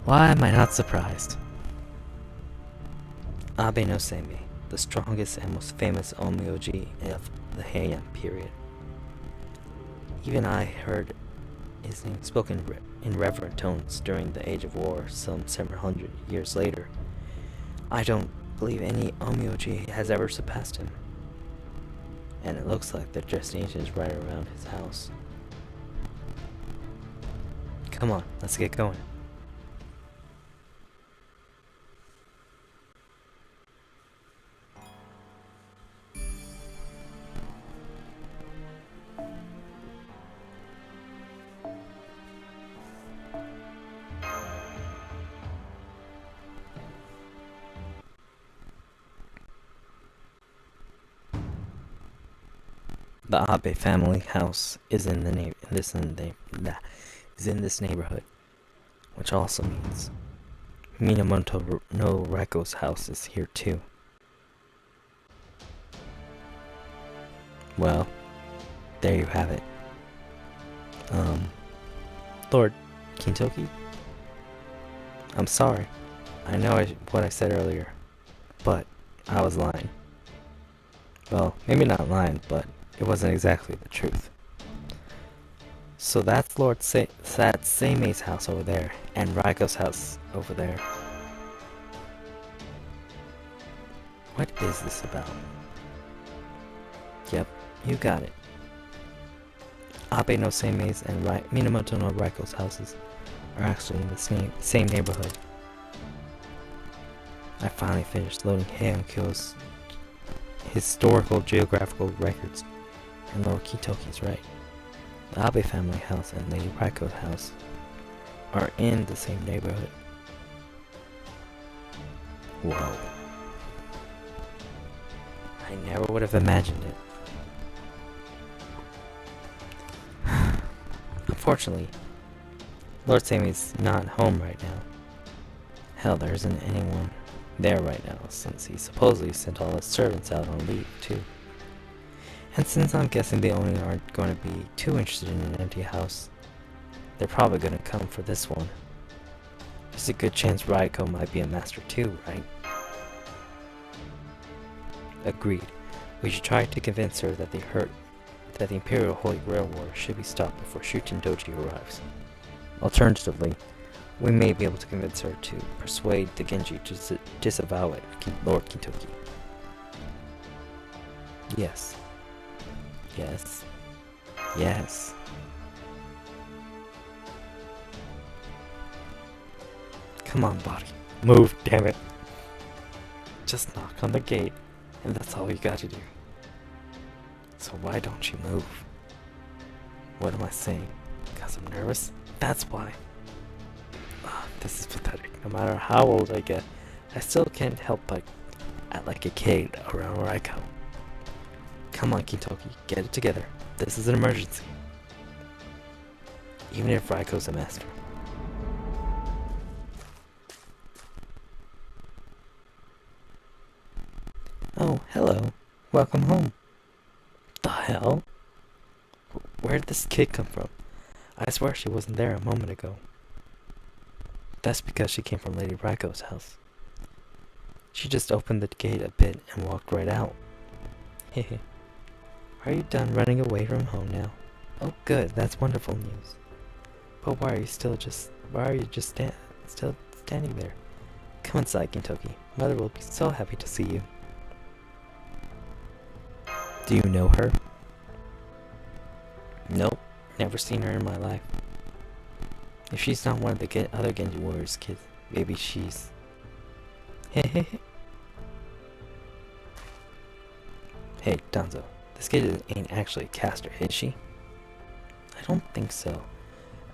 Why am I not surprised? Abe no Semi, the strongest and most famous Onmyoji of the Heian period. Even I heard his name spoken in reverent tones during the Age of War some 700 years later. I don't believe any Onmyoji has ever surpassed him. And it looks like their destination is right around his house. Come on, let's get going. The Abe family house is in this neighborhood, which also means Minamoto no Raiko's house is here too. Well, there you have it. Lord Kintoki, I'm sorry. I know what I said earlier, but I was lying. Well, maybe not lying, but it wasn't exactly the truth. So that's Lord Seimei's house over there, and Raiko's house over there. What is this about? Yep, you got it. Abe no Seimei's and Minamoto no Raiko's houses are actually in the same neighborhood. I finally finished loading Heian Kyo's historical geographical records, and Lord Kintoki's right. The Abe family house and Lady Raiko's house are in the same neighborhood. Whoa. I never would have imagined it. Unfortunately, Lord Seimei's not home right now. Hell, there isn't anyone there right now, since he supposedly sent all his servants out on leave too. And since I'm guessing the owner aren't going to be too interested in an empty house, they're probably going to come for this one. There's a good chance Raiko might be a master too, right? Agreed. We should try to convince her that the Imperial Holy Grail War should be stopped before Shuten Doji arrives. Alternatively, we may be able to convince her to persuade the Genji to disavow it, Lord Kintoki. Yes. Yes. Yes. Come on, body. Move, damn it. Just knock on the gate, and that's all you gotta do. So why don't you move? What am I saying? Because I'm nervous? That's why. This is pathetic. No matter how old I get, I still can't help but act like a kid around Raiko. Come on, Kintoki, get it together. This is an emergency. Even if Raiko's a master. Oh, hello. Welcome home. The hell? Where did this kid come from? I swear she wasn't there a moment ago. That's because she came from Lady Raiko's house. She just opened the gate a bit and walked right out. Hehe. Are you done running away from home now? Oh good, that's wonderful news. But why are you still standing there? Come inside, Kintoki. Mother will be so happy to see you. Do you know her? Nope, never seen her in my life. If she's not one of the other Genji Warriors kids, maybe she's... Hey, Danzo, this kid ain't actually a caster, is she? I don't think so.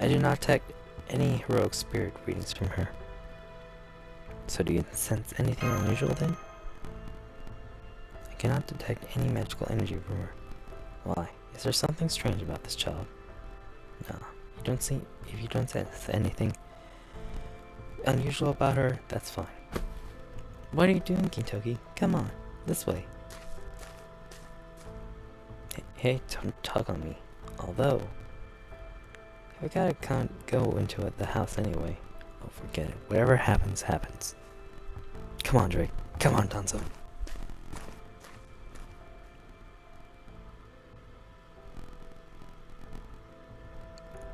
I do not detect any heroic spirit readings from her. So do you sense anything unusual then? I cannot detect any magical energy from her. Why? Is there something strange about this child? No. If you don't sense anything unusual about her, that's fine. What are you doing, Kintoki? Come on, this way. Hey, don't tug on me. Although, I gotta go into the house anyway. Oh, forget it. Whatever happens, happens. Come on, Drake. Come on, Danzo.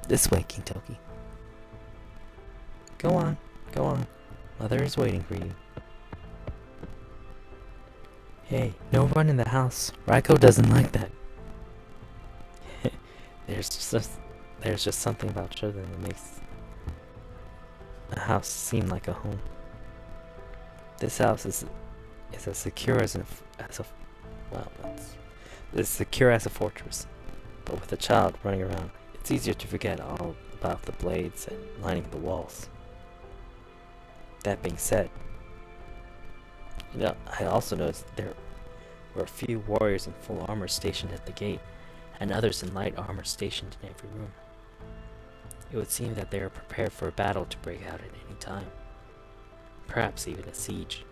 This way, Kintoki. Go on, go on. Mother is waiting for you. Hey, no run in the house. Raiko doesn't like that. There's just something about children that makes a house seem like a home. This house is as secure as a fortress. But with a child running around, it's easier to forget all about the blades and lining the walls. That being said, I also noticed there were a few warriors in full armor stationed at the gate, and others in light armor stationed in every room. It would seem that they are prepared for a battle to break out at any time. Perhaps even a siege.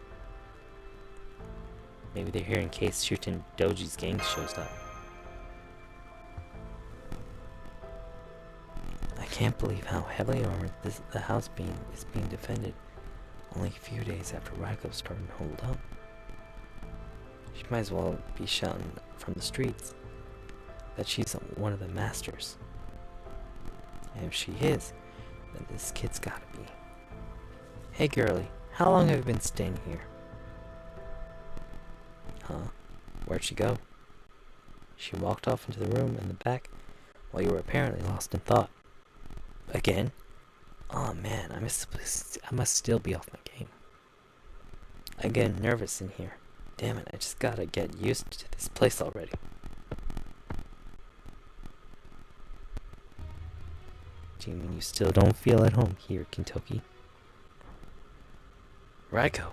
Maybe they're here in case Shuten Doji's gang shows up. I can't believe how heavily armored the house is being defended only a few days after Raiko started to hold up. She might as well be shouting from the streets that she's one of the masters. And if she is, then this kid's gotta be. Hey girlie, how long have you been staying here? Huh? Where'd she go? She walked off into the room in the back while you were apparently lost in thought. Again? Oh man, I must still be off my game. I'm getting nervous in here. Damn it, I just gotta get used to this place already. Do you mean you still don't feel at home here, Kintoki? Raiko.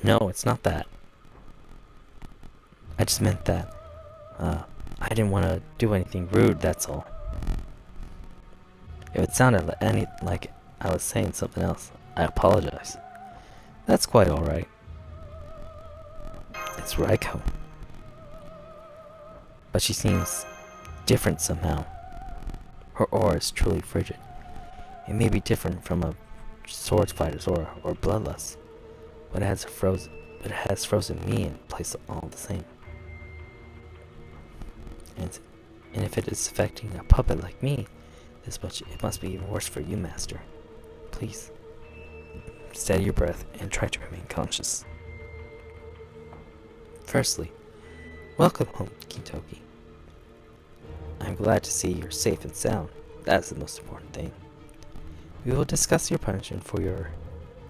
No, it's not that. I just meant that, I didn't want to do anything rude, that's all. If it sounded like I was saying something else, I apologize. That's quite alright. It's Raiko. But she seems different somehow. Her aura is truly frigid. It may be different from a sword fighter's aura or bloodlust, but it has frozen me in place all the same. And if it is affecting a puppet like me, it must be even worse for you, Master. Please, steady your breath and try to remain conscious. Firstly, welcome home, Kintoki. I'm glad to see you're safe and sound. That's the most important thing. We will discuss your punishment for your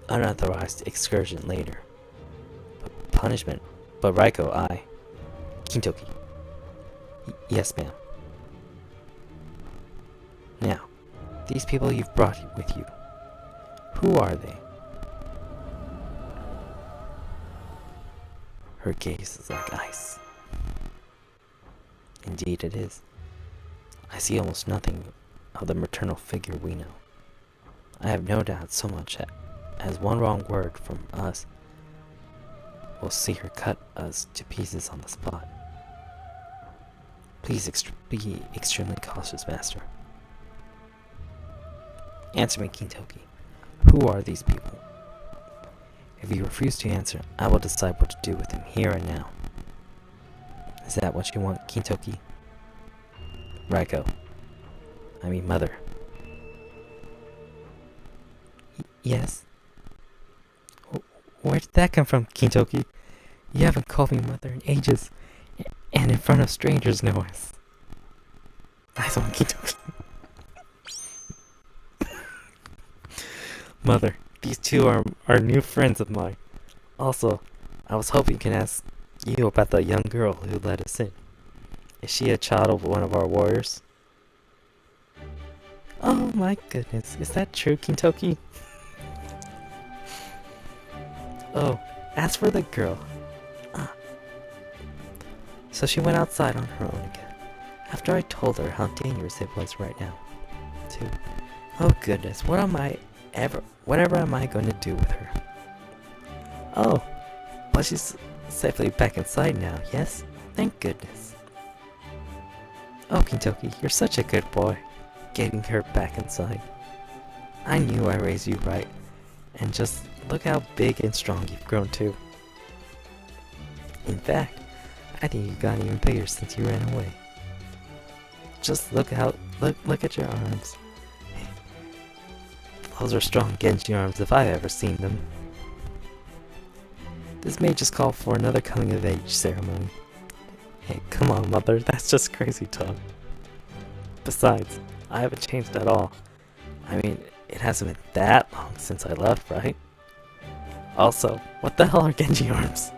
unauthorized excursion later. Punishment? But Raiko, Kintoki. Yes, ma'am. Now, these people you've brought with you, who are they? Her gaze is like ice. Indeed it is. I see almost nothing of the maternal figure we know. I have no doubt so much as one wrong word from us will see her cut us to pieces on the spot. Please be extremely cautious, Master. Answer me, Kintoki. Who are these people? If you refuse to answer, I will decide what to do with them here and now. Is that what you want, Kintoki? Raiko. I mean, Mother. Yes? Where did that come from, Kintoki? You haven't called me mother in ages, and in front of strangers, no less. Nice one, Kintoki. Mother, these two are new friends of mine. Also, I was hoping I can ask you about the young girl who let us in. Is she a child of one of our warriors? Oh my goodness, is that true, Kintoki? Oh, as for the girl. So she went outside on her own again, after I told her how dangerous it was right now. Too. Oh goodness, whatever am I going to do with her? Oh, but she's safely back inside now, yes? Thank goodness. Oh, Kintoki, you're such a good boy, getting her back inside. I knew I raised you right, and just look how big and strong you've grown too. In fact, I think you've gotten even bigger since you ran away. Just look at your arms. Those are strong Genji arms if I've ever seen them. This may just call for another coming of age ceremony. Hey, come on, mother, that's just crazy talk. Besides, I haven't changed at all. I mean, it hasn't been that long since I left, right? Also, what the hell are Genji arms?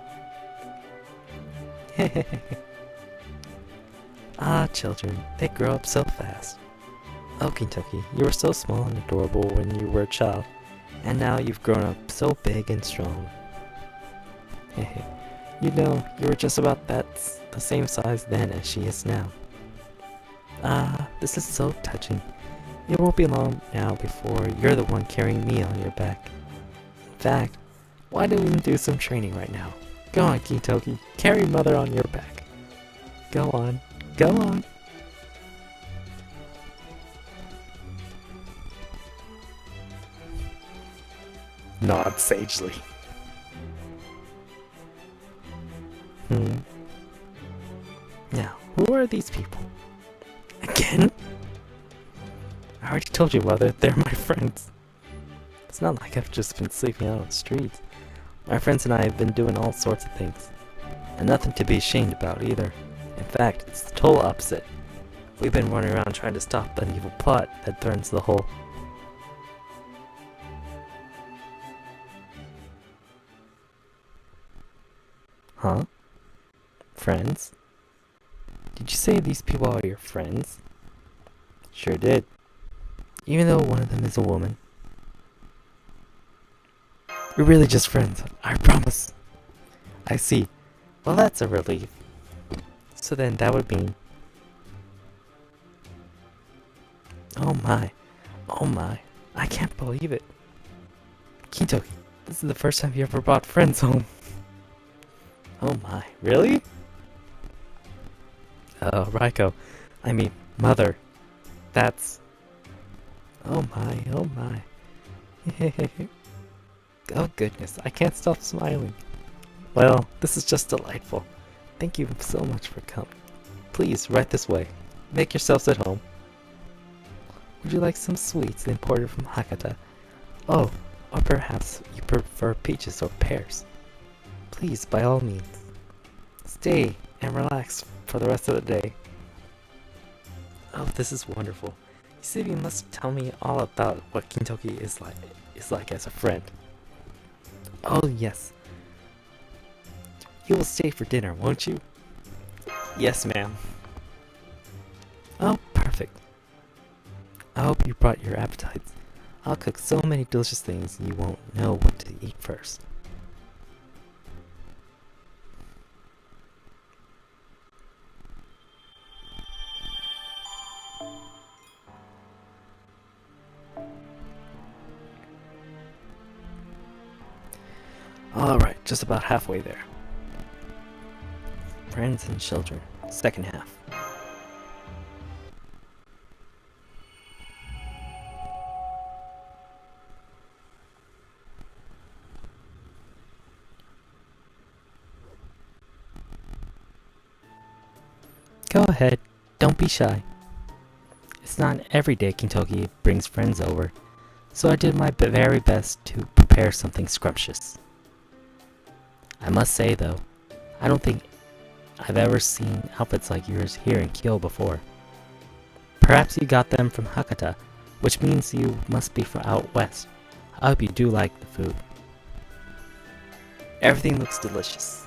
Ah, children, they grow up so fast. Oh, Kintoki, you were so small and adorable when you were a child, and now you've grown up so big and strong. You know, you were just about the same size then as she is now. Ah, this is so touching. It won't be long now before you're the one carrying me on your back. In fact, why don't we do some training right now? Go on, Kintoki, carry mother on your back. Go on, go on. Nod sagely. Now, who are these people? Again? I already told you, mother, they're my friends. It's not like I've just been sleeping out on the streets. My friends and I have been doing all sorts of things. And nothing to be ashamed about either. In fact, it's the total opposite. We've been running around trying to stop an evil plot that threatens the whole. Huh? Friends? Did you say these people are your friends? Sure did. Even though one of them is a woman. We're really just friends, I promise. I see. Well, that's a relief. So then that would mean... Oh my. Oh my. I can't believe it. Kintoki, this is the first time you ever brought friends home. Oh my. Really? Raiko. I mean, mother. That's... Oh my. Oh my. Oh goodness, I can't stop smiling. Well, this is just delightful. Thank you so much for coming. Please, right this way. Make yourselves at home. Would you like some sweets imported from Hakata? Oh, or perhaps you prefer peaches or pears. Please, by all means. Stay and relax for the rest of the day. Oh, this is wonderful. You see, you must tell me all about what Kintoki is like as a friend. Oh, yes. You will stay for dinner, won't you? Yes, ma'am. Oh, perfect. I hope you brought your appetites. I'll cook so many delicious things you won't know what to eat first. Alright, just about halfway there. Friends and children, second half. Go ahead, don't be shy. It's not every day Kintoki brings friends over, so I did my very best to prepare something scrumptious. I must say though, I don't think I've ever seen outfits like yours here in Kyoto before. Perhaps you got them from Hakata, which means you must be from out west. I hope you do like the food. Everything looks delicious.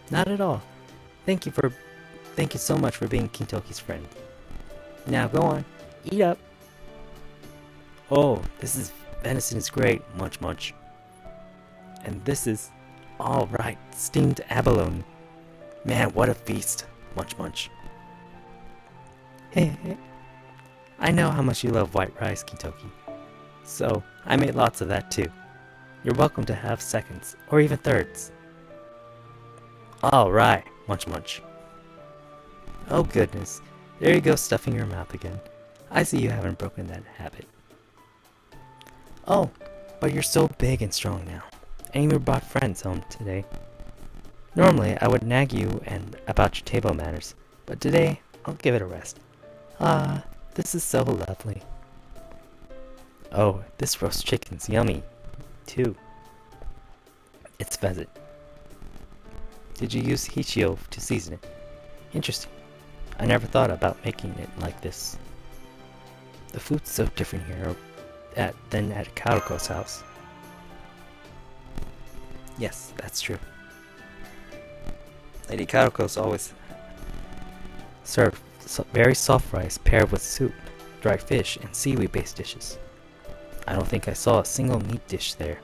Not at all. Thank you so much for being Kintoki's friend. Now go on, eat up. Oh, venison is great, munch munch. And this is, all right, steamed abalone. Man, what a feast, munch munch. Hey, I know how much you love white rice, Kintoki. So, I made lots of that too. You're welcome to have seconds, or even thirds. Alright, munch munch. Oh goodness, there you go stuffing your mouth again. I see you haven't broken that habit. Oh, but you're so big and strong now, and you brought friends home today. Normally, I would nag you about your table manners, but today, I'll give it a rest. Ah, this is so lovely. Oh, this roast chicken's yummy, too. It's pheasant. Did you use Hichio to season it? Interesting. I never thought about making it like this. The food's so different here than at Kaoruko's house. Yes, that's true. Lady Kaoruko's always served very soft rice paired with soup, dried fish, and seaweed-based dishes. I don't think I saw a single meat dish there.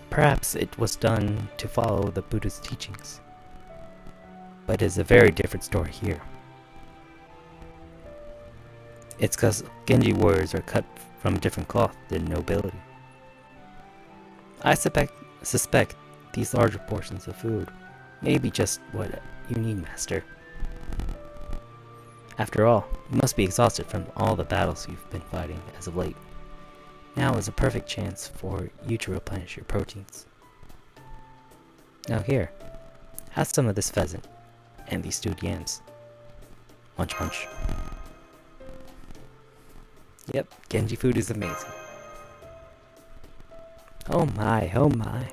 Perhaps it was done to follow the Buddha's teachings. But it's a very different story here. It's because Genji warriors are cut from a different cloth than nobility. I suspect these larger portions of food may be just what you need, Master. After all, you must be exhausted from all the battles you've been fighting as of late. Now is a perfect chance for you to replenish your proteins. Now here, have some of this pheasant and these stewed yams. Munch munch. Yep, Genji food is amazing. Oh my, oh my.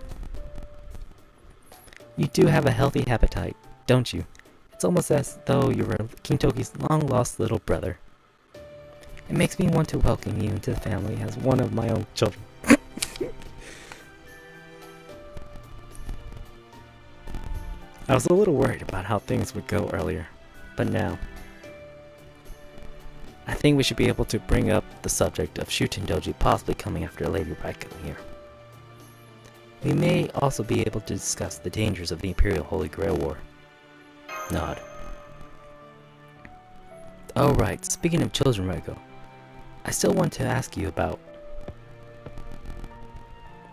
You do have a healthy appetite, don't you? It's almost as though you were Kintoki's long-lost little brother. It makes me want to welcome you into the family as one of my own children. I was a little worried about how things would go earlier, but now, I think we should be able to bring up the subject of Shuten Doji possibly coming after Lady Raiko here. We may also be able to discuss the dangers of the Imperial Holy Grail War. Nod. Oh right, speaking of children, Raiko, I still want to ask you about...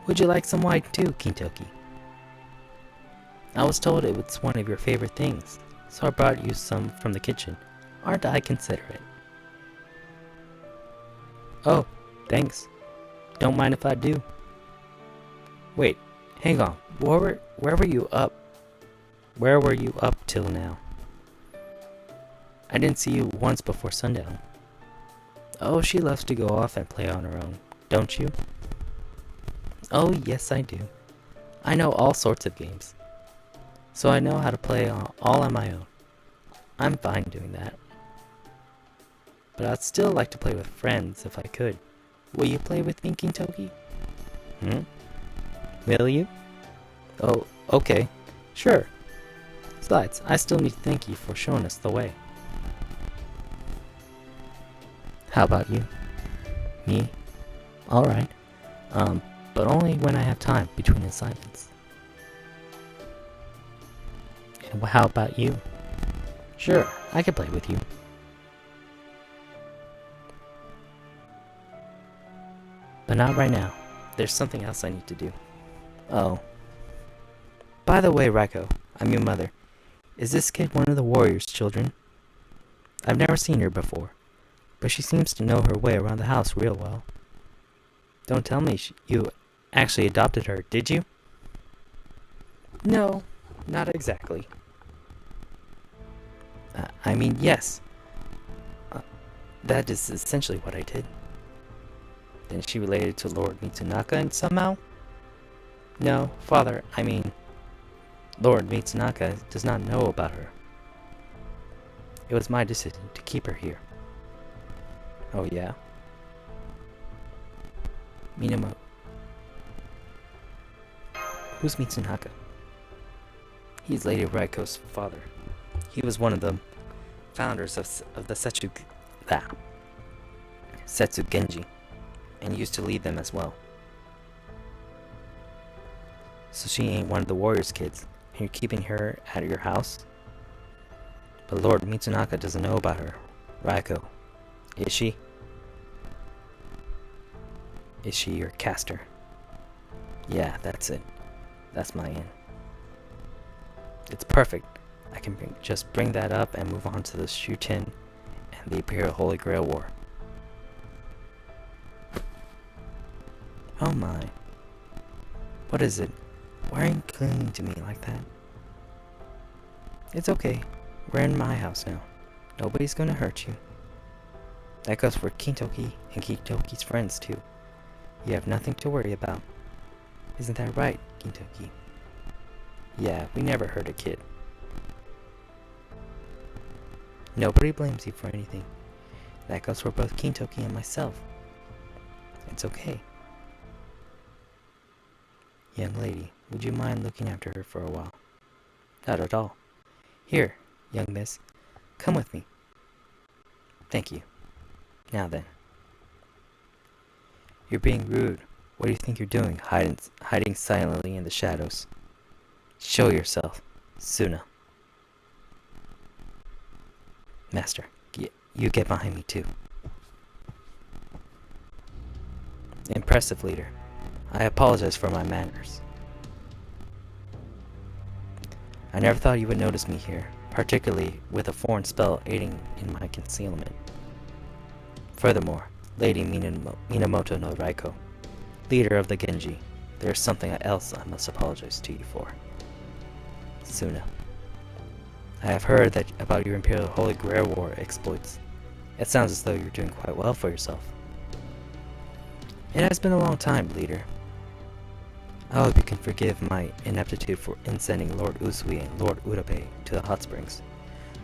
Would you like some wine too, Kintoki? I was told it was one of your favorite things, so I brought you some from the kitchen. Aren't I considerate? Oh, thanks. Don't mind if I do. Wait, hang on. Where were you up? Where were you up till now? I didn't see you once before sundown. Oh, she loves to go off and play on her own, don't you? Oh, yes I do. I know all sorts of games. So I know how to play all on my own. I'm fine doing that. But I'd still like to play with friends if I could. Will you play with me, Kintoki? Will you? Oh, okay. Sure. Besides, I still need to thank you for showing us the way. How about you? Me? Alright. But only when I have time between assignments. And how about you? Sure, I can play with you. But not right now. There's something else I need to do. Oh. By the way, Raiko, I'm your mother. Is this kid one of the warrior's children? I've never seen her before, but she seems to know her way around the house real well. Don't tell me you actually adopted her, did you? No, not exactly. I mean, yes. That is essentially what I did. Then she related to Lord Mitsunaka and somehow? No, father, I mean, Lord Mitsunaka does not know about her. It was my decision to keep her here. Oh yeah? Minamo. Who's Mitsunaka? He's Lady Raiko's father. He was one of the founders of the Setsu Genji, and used to lead them as well. So she ain't one of the warrior's kids, and you're keeping her at your house? But Lord Mitsunaka doesn't know about her. Raiko, is she? Is she your caster? Yeah, that's it. That's my in. It's perfect. I can just bring that up and move on to the Shuten and the Imperial Holy Grail War. Oh my. What is it? Why are you clinging to me like that? It's okay. We're in my house now. Nobody's gonna hurt you. That goes for Kintoki and Kintoki's friends too. You have nothing to worry about. Isn't that right, Kintoki? Yeah, we never hurt a kid. Nobody blames you for anything. That goes for both Kintoki and myself. It's okay. Young lady, would you mind looking after her for a while? Not at all. Here, young miss, come with me. Thank you. Now then. You're being rude. What do you think you're doing, hiding silently in the shadows? Show yourself, Suna. Master, you get behind me too. Impressive, leader. I apologize for my manners. I never thought you would notice me here, particularly with a foreign spell aiding in my concealment. Furthermore, Lady Minamoto no Raiko, leader of the Genji, there is something else I must apologize to you for. Suna. I have heard about your Imperial Holy Grail War exploits. It sounds as though you're doing quite well for yourself. It has been a long time, leader. I hope you can forgive my ineptitude in sending Lord Usui and Lord Urabe to the hot springs.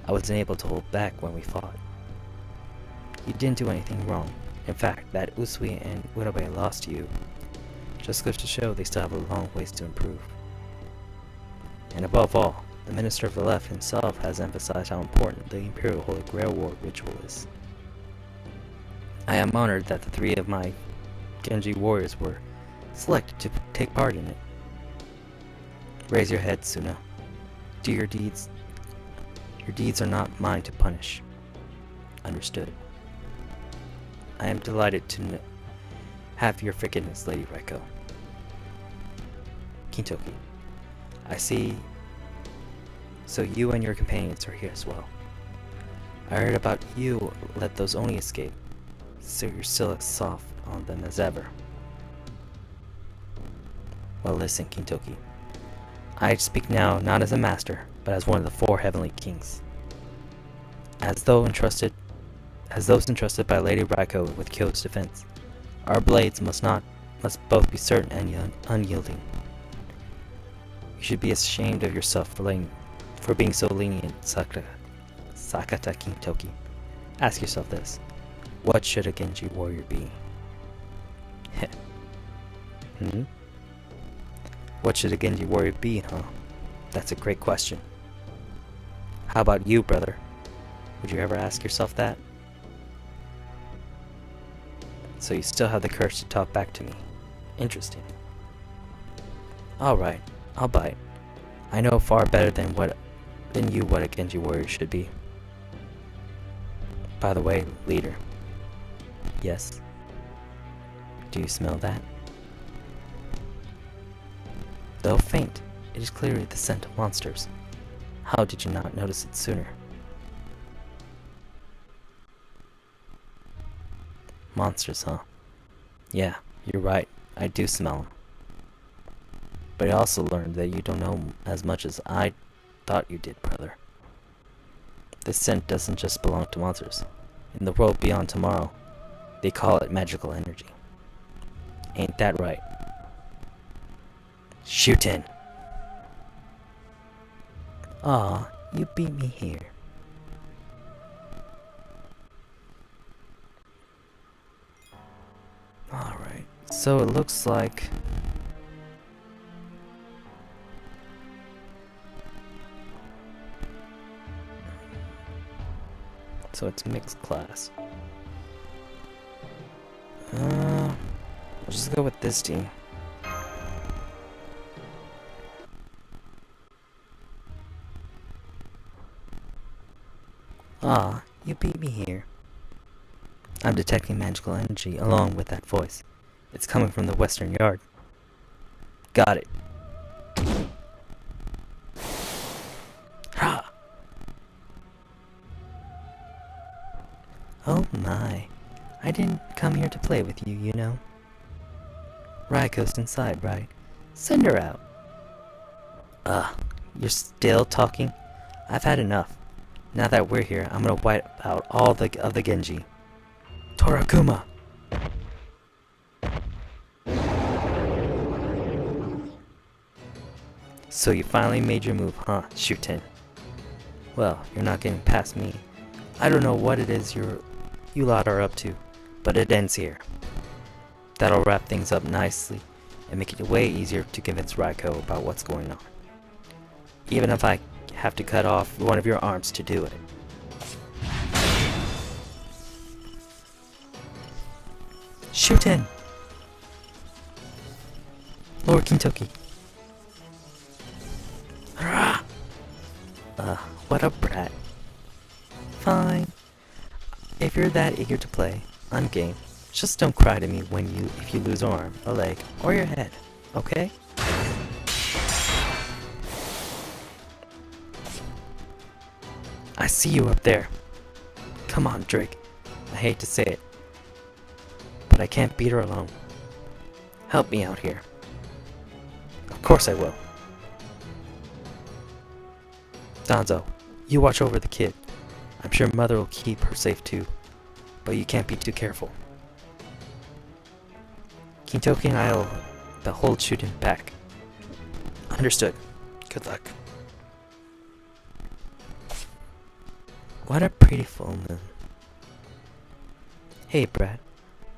I wasn't able to hold back when we fought. You didn't do anything wrong. In fact, that Usui and Urabe lost to you just goes to show they still have a long ways to improve. And above all, the Minister of the Left himself has emphasized how important the Imperial Holy Grail War ritual is. I am honored that the three of my Genji warriors were selected to take part in it. Raise your head, Suna. Do your deeds. Your deeds are not mine to punish. Understood. I am delighted to have your forgiveness, Lady Raiko. Kintoki, I see. So you and your companions are here as well. I heard about you let those Oni escape, so you're still as soft on them as ever. Well, listen, Kintoki. I speak now not as a master, but as one of the four heavenly kings. As those entrusted by Lady Raiko with Kyo's defense, our blades must both be certain and unyielding. You should be ashamed of yourself for being so lenient, Sakata Kintoki. Ask yourself this: what should a Genji warrior be? What should a Genji warrior be, huh? That's a great question. How about you, brother? Would you ever ask yourself that? So you still have the courage to talk back to me. Interesting. Alright, I'll bite. I know far better than you what a Genji warrior should be. By the way, leader. Yes? Do you smell that? Though faint, it is clearly the scent of monsters. How did you not notice it sooner? Monsters, huh? Yeah, you're right. I do smell them. But I also learned that you don't know as much as I thought you did, brother. This scent doesn't just belong to monsters. In the world beyond tomorrow, they call it magical energy. Ain't that right? Shootin'. Aw, you beat me here. Alright, so it looks like... So it's mixed class. We'll just go with this team. Ah, you beat me here. I'm detecting magical energy along with that voice. It's coming from the western yard. Got it. Ha! Oh my. I didn't come here to play with you, you know. Raiko's inside, right? Send her out. You're still talking? I've had enough. Now that we're here, I'm gonna wipe out all of the Genji. Torakuma! So you finally made your move, huh, Shootin? Well, you're not getting past me. I don't know what it is you lot are up to, but it ends here. That'll wrap things up nicely and make it way easier to convince Raiko about what's going on. Even if I have to cut off one of your arms to do it. Shootin! Lord Kintoki. What a brat. Fine. If you're that eager to play, I'm game. Just don't cry to me if you lose an arm, a leg, or your head, okay? I see you up there. Come on, Drake. I hate to say it, but I can't beat her alone. Help me out here. Of course I will. Danzo, you watch over the kid. I'm sure Mother will keep her safe too, but you can't be too careful. Kintoki and I'll hold Shootin' back. Understood. Good luck. What a pretty full moon. Hey Brad,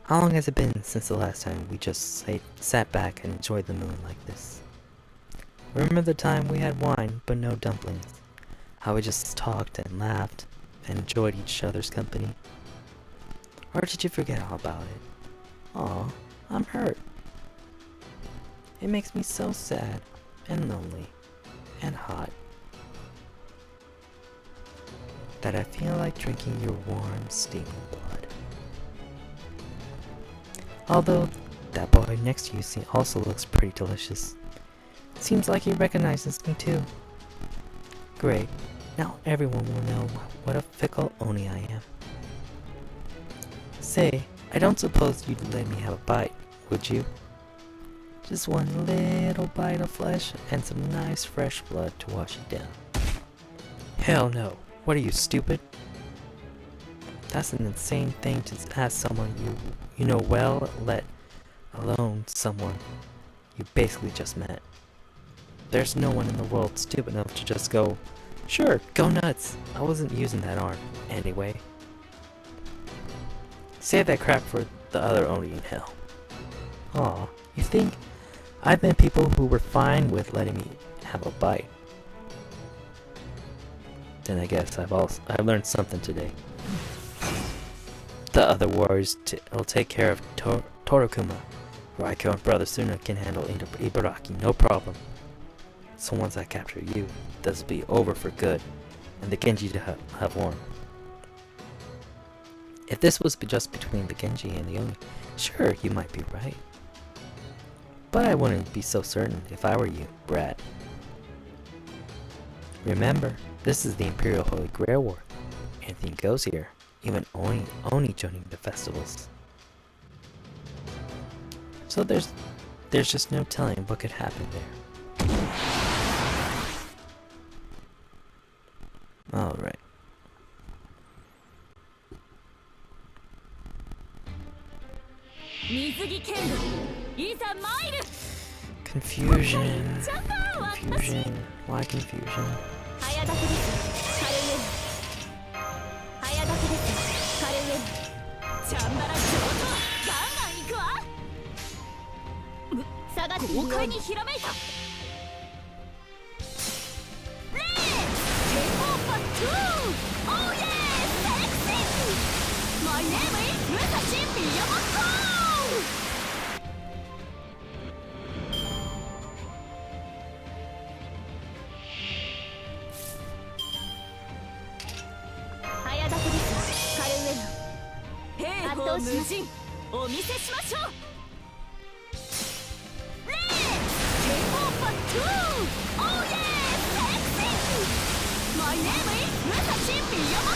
how long has it been since the last time we just sat back and enjoyed the moon like this? Remember the time we had wine but no dumplings? How we just talked and laughed and enjoyed each other's company? Or did you forget all about it? Aw, I'm hurt. It makes me so sad and lonely and hot that I feel like drinking your warm, steaming blood. Although that boy next to you also looks pretty delicious. Seems like he recognizes me too. Great. Now everyone will know what a fickle Oni I am. Say, I don't suppose you'd let me have a bite, would you? Just one little bite of flesh and some nice fresh blood to wash it down. Hell no. What are you, stupid? That's an insane thing to ask someone you know well, let alone someone you basically just met. There's no one in the world stupid enough to just go, sure, go nuts. I wasn't using that arm anyway. Save that crap for the other Oni in hell. Aw, you think? I've met people who were fine with letting me have a bite. Then I guess I've learned something today. The other warriors will take care of Torakuma. Raiko and Brother Suna can handle Ibaraki, no problem. So once I capture you, this will be over for good, and the Genji to have won. If this was just between the Genji and the Oni, sure, you might be right. But I wouldn't be so certain if I were you, Brad. Remember, this is the Imperial Holy Grail War. Anything goes here, even Oni joining the festivals. So there's just no telling what could happen there. Alright. Confusion. Confusion. Why confusion? 早立ちですカルウェナ早立ちですカルウェナチャンバラ上等ガンガン行くわ下がって豪快にひらめいたレーテイクオーバー2オーイエーセクシーマイネームイズ武蔵宮本早立ちですカルウェナ兵法無尽お見せしましょうレーテイクオーバー2オーイエーセクシーマイネームイズ武蔵宮本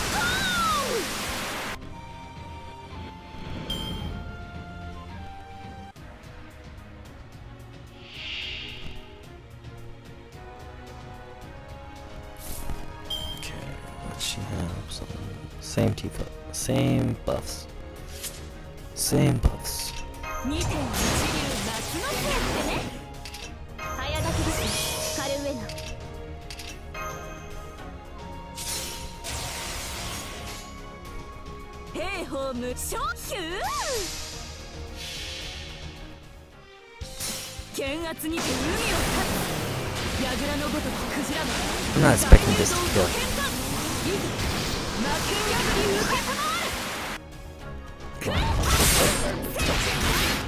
Okay, what she have? Some same tifa, same buffs. Same buffs. 2.1流夏のせいってね早立ちですカルウェナ兵法無償ヒュー剣圧にて海を立つ櫓のごときクジラマ I'm not expecting this to kill. いざ魔剣破り受けたまわる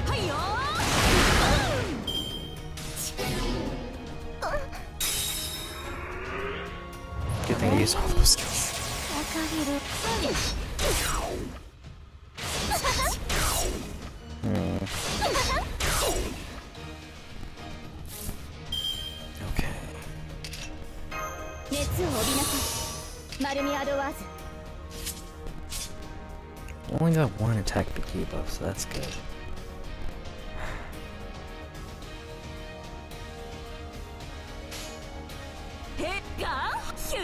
はいよGood thing I used all those skills. 赤ビル Okay. 熱を帯びなさいマルミアドワーズ Only got one attack debuff, so that's good. ヘッガーヒュ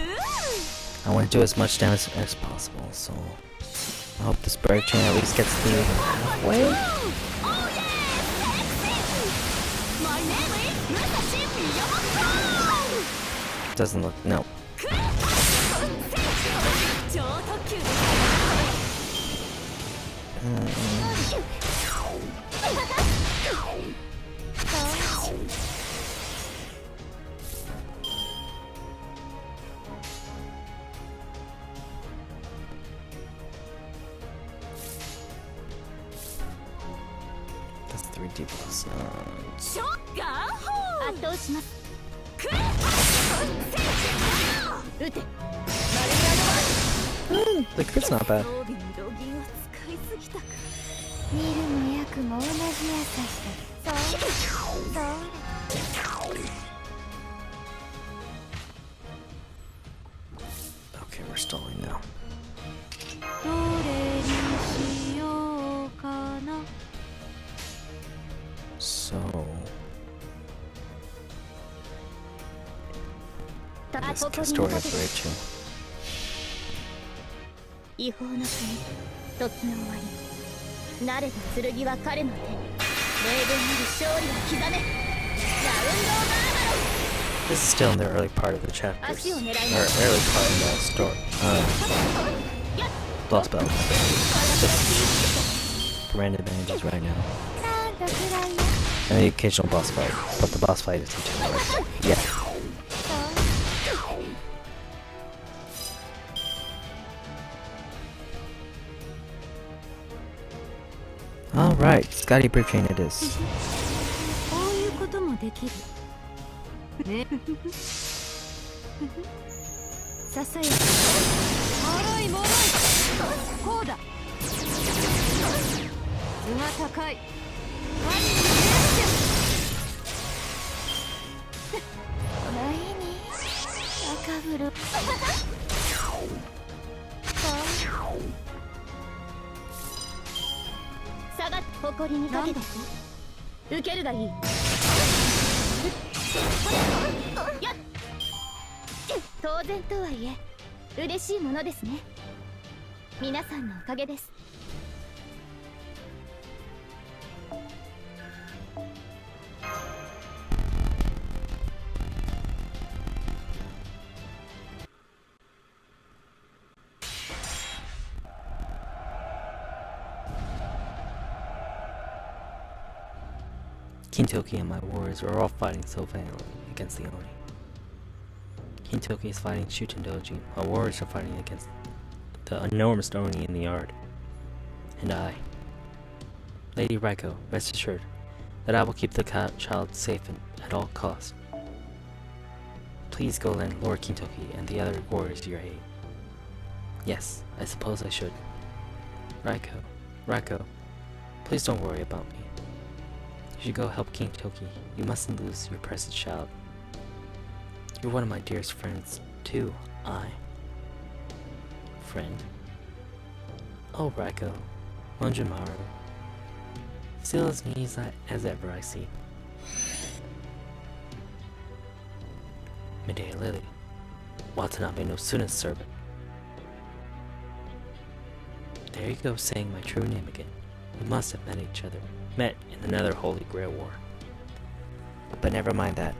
ー I want to do as much damage as possible, so I hope this break chain at least gets through halfway. Doesn't look no. That's 3 debuffs. 圧倒します撃て The crit's not bad. 見るも役も同じ優しさそうそう Okay, we're stalling now. どれにしようかな So this ここに story 立 of て Rachel. 違法の国時の終わり慣れた剣は彼の手に明言なる勝利を刻めラウンドマーマロ This is still in the early part of the chapters. Or 足を狙い early ま part す of the story. Boss battle. Just random advantages right now. なんとくらいよ And the occasional boss fight. But the boss fight is each other. Yeah. Alright, Scotty Brick Chain it is. こういうこともできるねささやか脆い脆いこうだ図が高いワニに見えないに赤ブル下がって誇りにかけて受けるがいいやっ当然とはいえ嬉しいものですね皆さんのおかげです Kintoki and my warriors are all fighting so valiantly against the Oni. Kintoki is fighting Shutendoji. My warriors are fighting against the enormous Oni in the yard. And I. Lady Raiko, rest assured that I will keep the child safe at all costs. Please go lend Lord Kintoki and the other warriors your aid. Yes, I suppose I should. Raiko, please don't worry about me. You should go help Kintoki. You mustn't lose your precious child. You're one of my dearest friends, too. Friend? Oh, Raiko. Monjimaru. Still as neat as ever, I see. Medea Lily. Watanabe no Suna's servant. There you go, saying my true name again. We must have met in another Holy Grail War. But never mind that.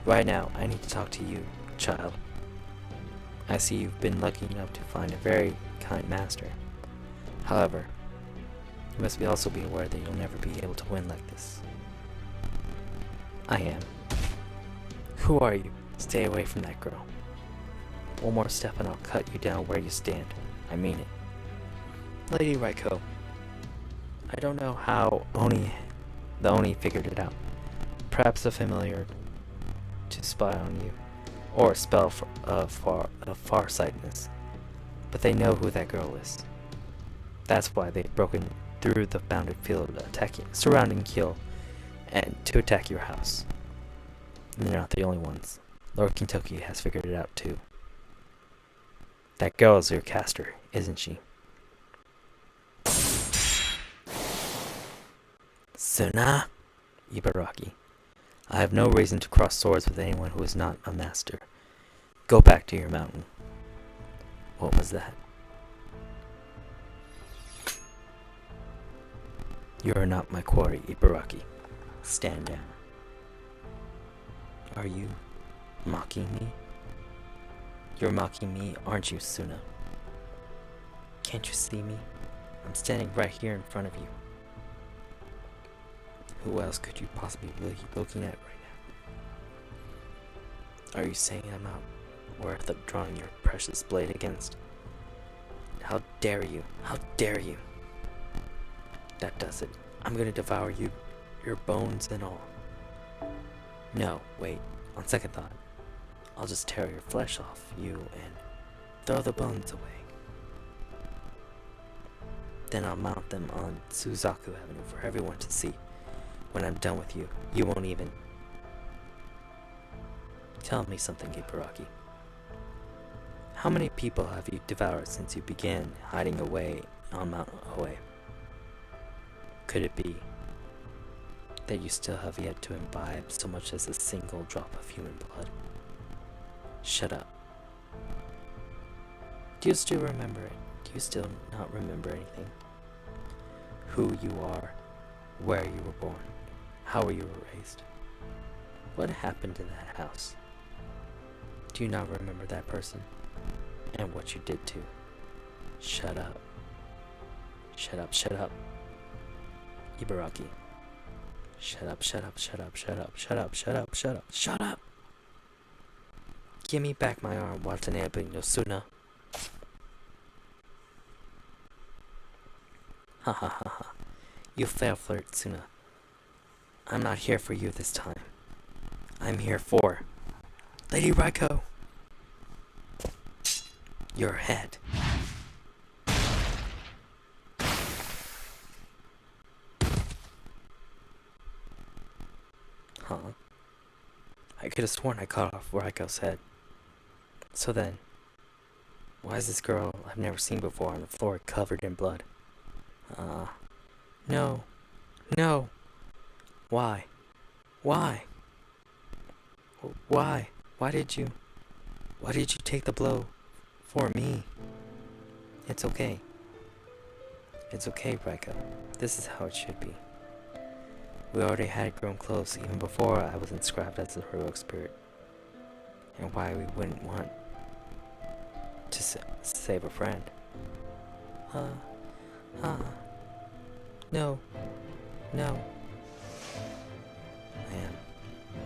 Right now, I need to talk to you, child. I see you've been lucky enough to find a very kind master. However, you must also be aware that you'll never be able to win like this. I am. Who are you? Stay away from that girl. One more step and I'll cut you down where you stand. I mean it. Lady Raiko, I don't know how the Oni figured it out. Perhaps a familiar to spy on you, or a spell of farsightedness. But they know who that girl is. That's why they've broken through the bounded field surrounding Kyoto and to attack your house. And they're not the only ones. Lord Kintoki has figured it out too. That girl is your caster, isn't she? Suna Ibaraki. I have no reason to cross swords with anyone who is not a master. Go back to your mountain. What was that? You are not my quarry, Ibaraki. Stand down. Are you mocking me? You're mocking me, aren't you, Suna? Can't you see me? I'm standing right here in front of you. Who else could you possibly be looking at right now? Are you saying I'm not worth of drawing your precious blade against? How dare you? How dare you? That does it. I'm gonna devour you, your bones and all. No, wait. On second thought, I'll just tear your flesh off you and throw the bones away. Then I'll mount them on Suzaku Avenue for everyone to see. When I'm done with you, you won't even... Tell me something, Ibaraki. How many people have you devoured since you began hiding away on Mount Oe? Could it be that you still have yet to imbibe so much as a single drop of human blood? Shut up. Do you still remember it? Do you still not remember anything? Who you are, where you were born, how you were raised. What happened to that house? Do you not remember that person? And what you did too? Shut up. Shut up, shut up. Ibaraki. Shut up, shut up, shut up, shut up, shut up, shut up, shut up, shut up! Give me back my arm, Watanabe no Suna. Ha ha ha ha. You fair flirt, Suna. I'm not here for you this time. I'm here for Lady Raiko. Your head. Huh? I could have sworn I cut off Raiko's head. So then, why is this girl I've never seen before on the floor covered in blood? No. No. Why? Why? Why? Why did you take the blow for me? It's okay. It's okay, Raiko. This is how it should be. We already had grown close even before I was inscribed as a heroic spirit. And why we wouldn't want to save a friend. No. No.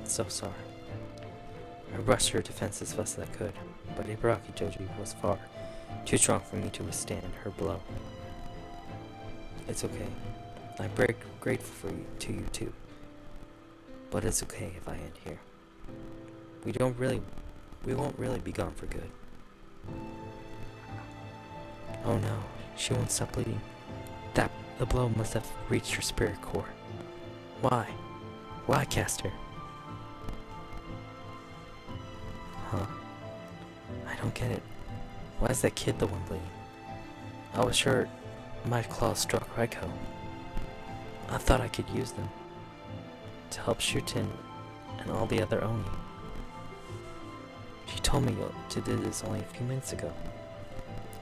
So sorry. I rushed her defense as fast as I could, but Ibaraki Joji was far too strong for me to withstand her blow. It's okay. I'm very grateful to you too. But it's okay if I end here. We won't really be gone for good. Oh no, she won't stop bleeding. The blow must have reached her spirit core. Why? Why, Caster? Huh? I don't get it. Why is that kid the one bleeding? I was sure my claws struck Raiko. I thought I could use them to help Shutin and all the other Oni. She told me to do this only a few minutes ago,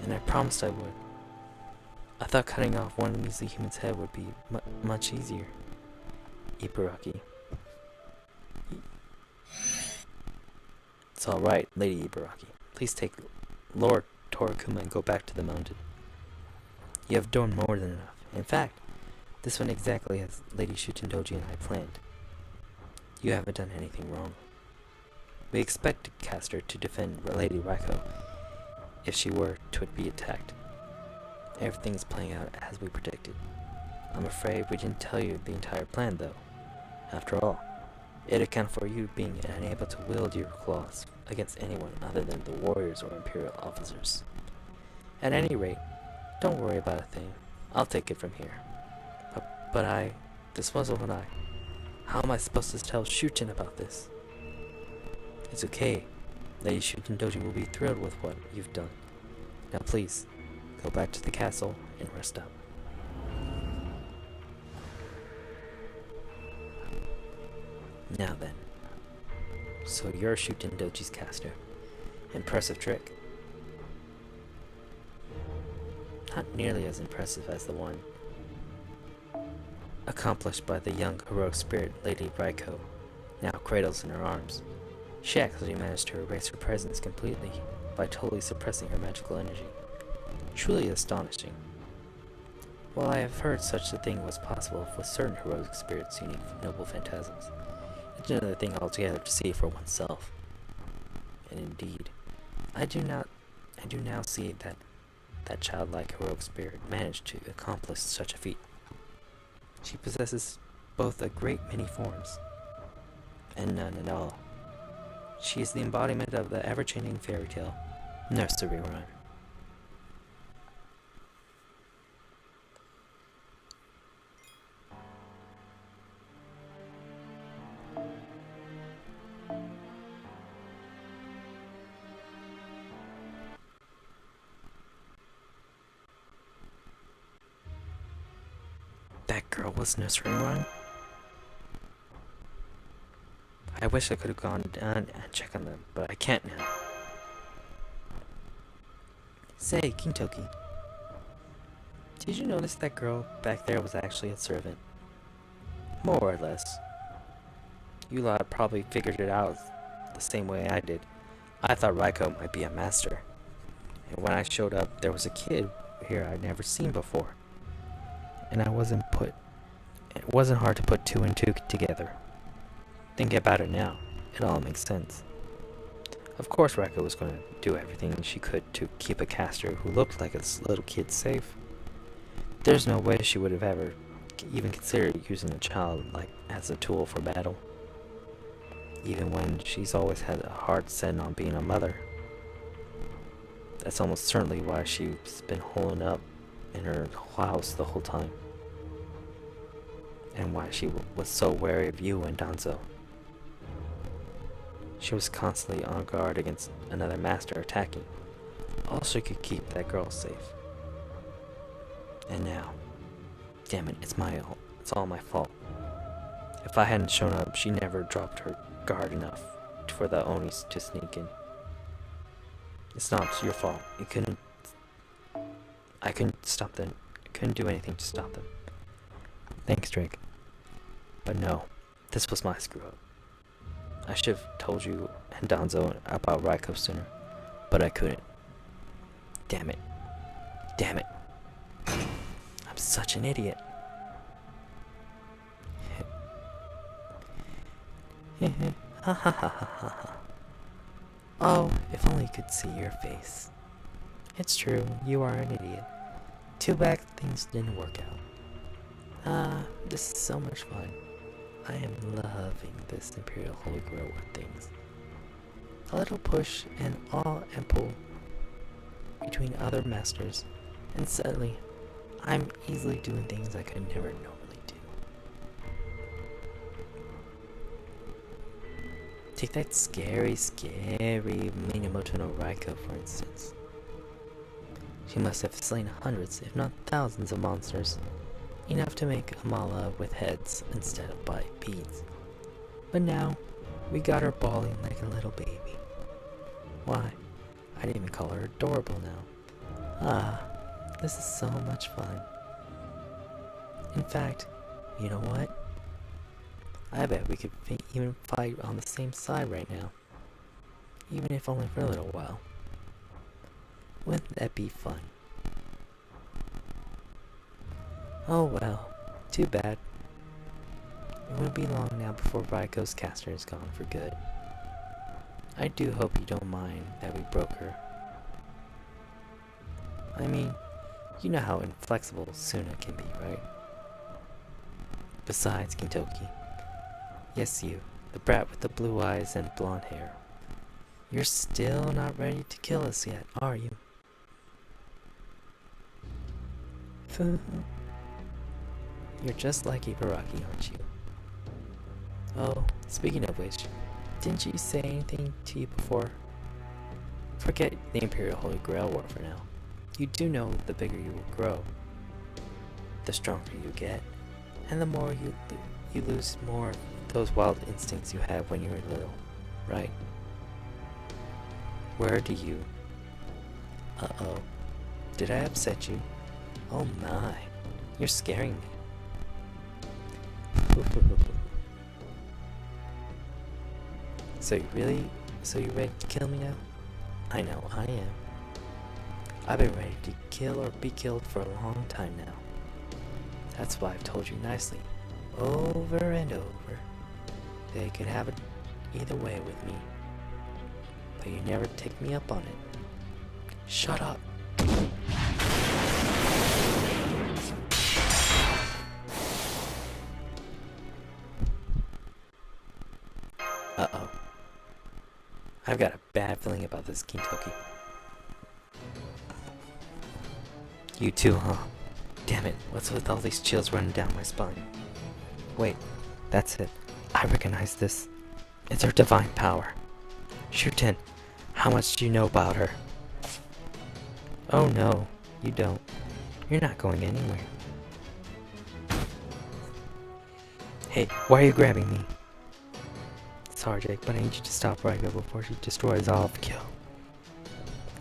and I promised I would. I thought cutting off one measly human's head would be much easier. Ibaraki. It's alright, Lady Ibaraki. Please take Lord Torakuma and go back to the mountain. You have done more than enough. In fact, this went exactly as Lady Shutendoji and I planned. You haven't done anything wrong. We expected Caster to defend Lady Raiko if she were to be attacked. Everything is playing out as we predicted. I'm afraid we didn't tell you the entire plan, though. After all, it accounted for you being unable to wield your claws against anyone other than the warriors or imperial officers. At any rate, don't worry about a thing. I'll take it from here. But this wasn't I. How am I supposed to tell Shutin about this? It's okay. Lady Shutendoji will be thrilled with what you've done. Now please, go back to the castle and rest up. Now then. So you're Shutendoji's caster. Impressive trick. Not nearly as impressive as the one accomplished by the young heroic spirit Lady Raiko, now cradles in her arms. She actually managed to erase her presence completely by totally suppressing her magical energy. Truly astonishing. While I have heard such a thing was possible with certain heroic spirits unique from noble phantasms, it's another thing altogether to see for oneself. And indeed, I do now see that childlike heroic spirit managed to accomplish such a feat. She possesses both a great many forms and none at all. She is the embodiment of the ever-changing fairy tale nursery rhyme. That girl was nursery rhyme? I wish I could have gone down and checked on them, but I can't now. Say, Kintoki, did you notice that girl back there was actually a servant? More or less. You lot probably figured it out the same way I did. I thought Raiko might be a master. And when I showed up, there was a kid here I'd never seen before. And it wasn't hard to put two and two together. Think about it now, it all makes sense. Of course Raiko was going to do everything she could to keep a caster who looked like a little kid safe. There's no way she would have ever even considered using a child as a tool for battle. Even when she's always had a heart set on being a mother. That's almost certainly why she's been holding up in her house the whole time. And why she was so wary of you and Danzo. She was constantly on guard against another master attacking. All she could keep that girl safe. And now, damn it, it's all my fault. If I hadn't shown up, she never dropped her guard enough for the Onis to sneak in. It's not your fault. I couldn't stop them. I couldn't do anything to stop them. Thanks, Drake. But no, this was my screw up. I should have told you and Danzo about Raiko sooner, but I couldn't. Damn it. Damn it. I'm such an idiot. Ha ha ha ha ha ha. Oh, if only you could see your face. It's true, you are an idiot. Too bad things didn't work out. Ah, this is so much fun. I am loving this Imperial Holy Grail War things. A little push and all and pull between other masters, and suddenly I'm easily doing things I could never normally do. Take that scary Minamoto no Raiko, for instance. She must have slain hundreds, if not thousands of monsters, enough to make a mala with heads instead of beads. But now, we got her bawling like a little baby. Why, I'd even call her adorable now. Ah, this is so much fun. In fact, you know what? I bet we could even fight on the same side right now. Even if only for a little while. Wouldn't that be fun? Oh well, too bad. It won't be long now before Raiko's caster is gone for good. I do hope you don't mind that we broke her. I mean, you know how inflexible Suna can be, right? Besides, Gintoki. Yes, you, the brat with the blue eyes and blonde hair. You're still not ready to kill us yet, are you? You're just like Ibaraki, aren't you? Oh, speaking of which, didn't she say anything to you before? Forget the Imperial Holy Grail War for now. You do know the bigger you will grow, the stronger you get, and the more you lose more of those wild instincts you had when you were little, right? Where do you... Uh-oh. Did I upset you? Oh my, you're scaring me. So you ready to kill me now? I know, I am. I've been ready to kill or be killed for a long time now. That's why I've told you nicely, over and over, that you could have it either way with me. But you never take me up on it. Shut up! Uh-oh. I've got a bad feeling about this Gintoki. You too, huh? Damn it, what's with all these chills running down my spine? Wait, that's it. I recognize this. It's her divine power. Shuten, how much do you know about her? Oh no, you don't. You're not going anywhere. Hey, why are you grabbing me? Sorry, Jake, but I need you to stop Raiko before she destroys all of Kyo.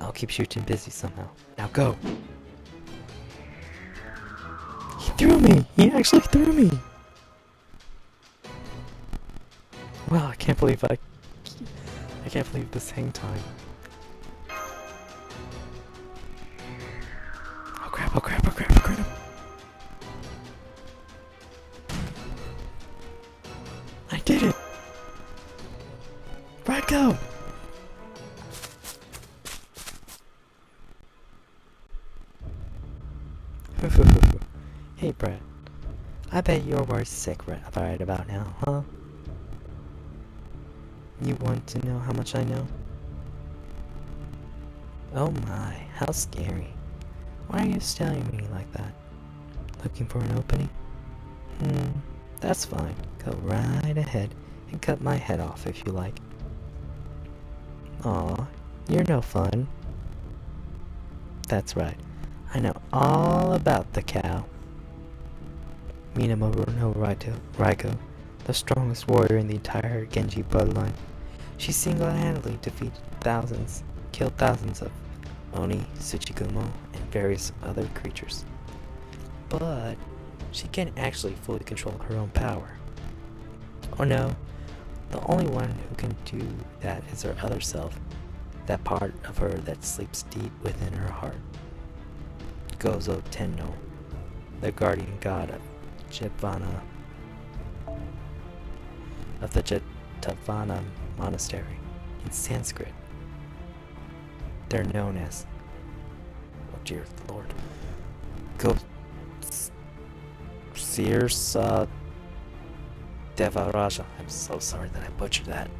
I'll keep Shuten busy somehow. Now go! He threw me! He actually threw me! Wow, I can't believe this hang time. Oh crap, oh crap, oh crap, oh crap! I did it! Raiko! Hey, Brett. I bet you're worth sick right about now, huh? You want to know how much I know? Oh my, how scary. Why are you staring at me like that? Looking for an opening? That's fine. Go right ahead and cut my head off if you like. Aw, you're no fun. That's right. I know all about the cow. Minamoto no Raiko, the strongest warrior in the entire Genji bloodline. She single-handedly killed thousands of Oni, Tsuchigumo, and various other creatures. But she can't actually fully control her own power. Oh no, the only one who can do that is her other self, that part of her that sleeps deep within her heart. Gozo Tenno, the guardian god of Jevana, of the Tavana Monastery. In Sanskrit, they're known as, oh dear lord, Sears Devaraja. I'm so sorry that I butchered that.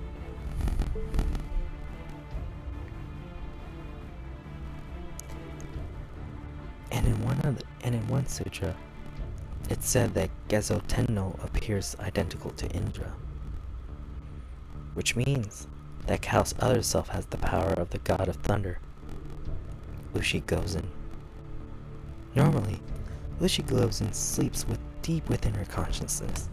And in one sutra, it said that Gezotenno appears identical to Indra, which means that Kal's other self has the power of the god of thunder, Ushigozan. Normally, Ushigozan sleeps deep within her consciousness.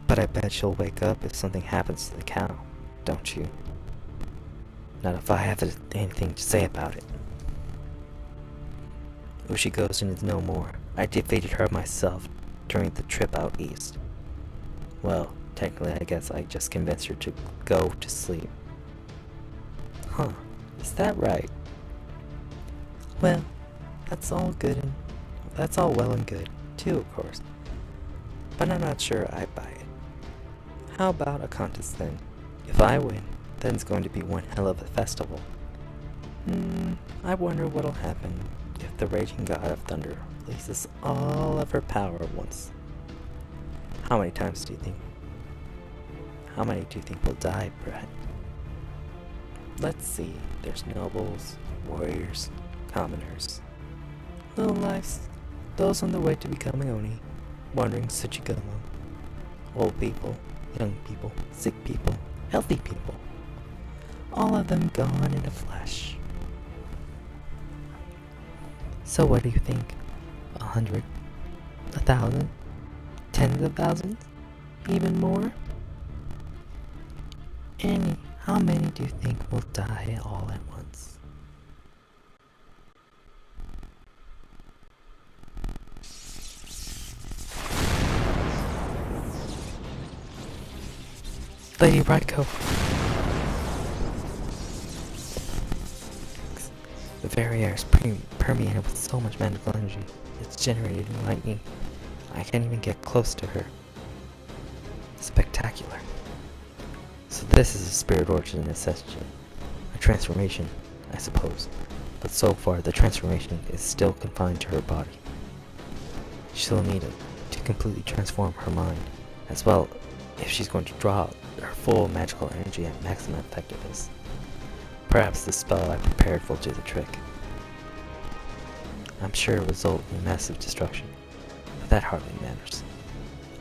But I bet she'll wake up if something happens to the cow, don't you? Not if I have anything to say about it. Ushigozan is no more. I defeated her myself during the trip out east. Well, technically I guess I just convinced her to go to sleep. Huh, is that right? Well, that's all well and good, too, of course. But I'm not sure I buy it. How about a contest then? If I win, then it's going to be one hell of a festival. I wonder what'll happen if the raging god of thunder releases all of her power at once. How many do you think will die, Brett? Let's see, there's nobles, warriors, commoners, little lives, those on their way to becoming Oni, wandering Tsuchigamo, old people, young people, sick people, healthy people, all of them gone in a flash. So what do you think? 100? 1,000? Tens of thousands? Even more? And how many do you think will die all at once? Lady Raiko. The very air is permeated with so much magical energy. It's generated in lightning. I can't even get close to her. Spectacular. So this is a spirit origin ascension. A transformation, I suppose. But so far, the transformation is still confined to her body. She'll need it to completely transform her mind, as well if she's going to draw her full magical energy at maximum effectiveness. Perhaps the spell I prepared will do the trick. I'm sure it will result in massive destruction, but that hardly matters.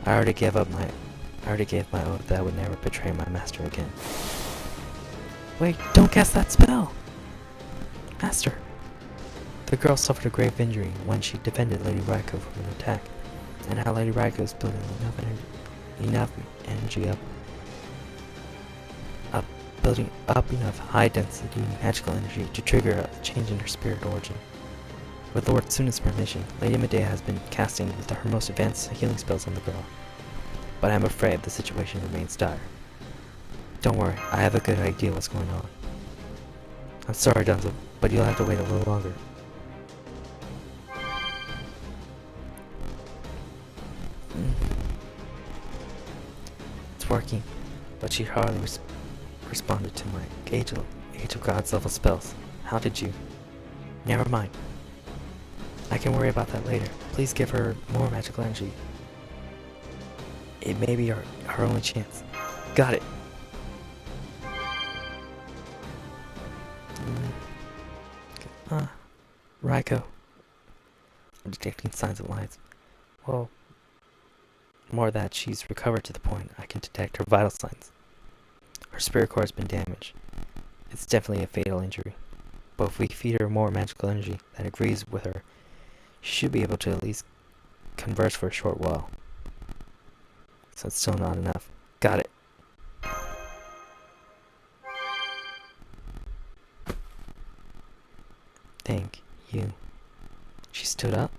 I already gave my oath that I would never betray my master again. Wait, don't cast that spell! Master! The girl suffered a grave injury when she defended Lady Raiko from an attack, and now Lady Raiko is building enough energy up building up enough high-density magical energy to trigger a change in her spirit origin. With Lord Suna's permission, Lady Medea has been casting her most advanced healing spells on the girl, but I'm afraid the situation remains dire. Don't worry, I have a good idea what's going on. I'm sorry, Dunzo, but you'll have to wait a little longer. It's working, but she hardly responded to my Age of Gods level spells. How did you? Never mind. I can worry about that later. Please give her more magical energy. It may be our only chance. Got it. Raiko. I'm detecting signs of life. Well, more that she's recovered to the point I can detect her vital signs. Her spirit core has been damaged. It's definitely a fatal injury. But if we feed her more magical energy that agrees with her, she should be able to at least converse for a short while. So it's still not enough. Got it. Thank you. She stood up?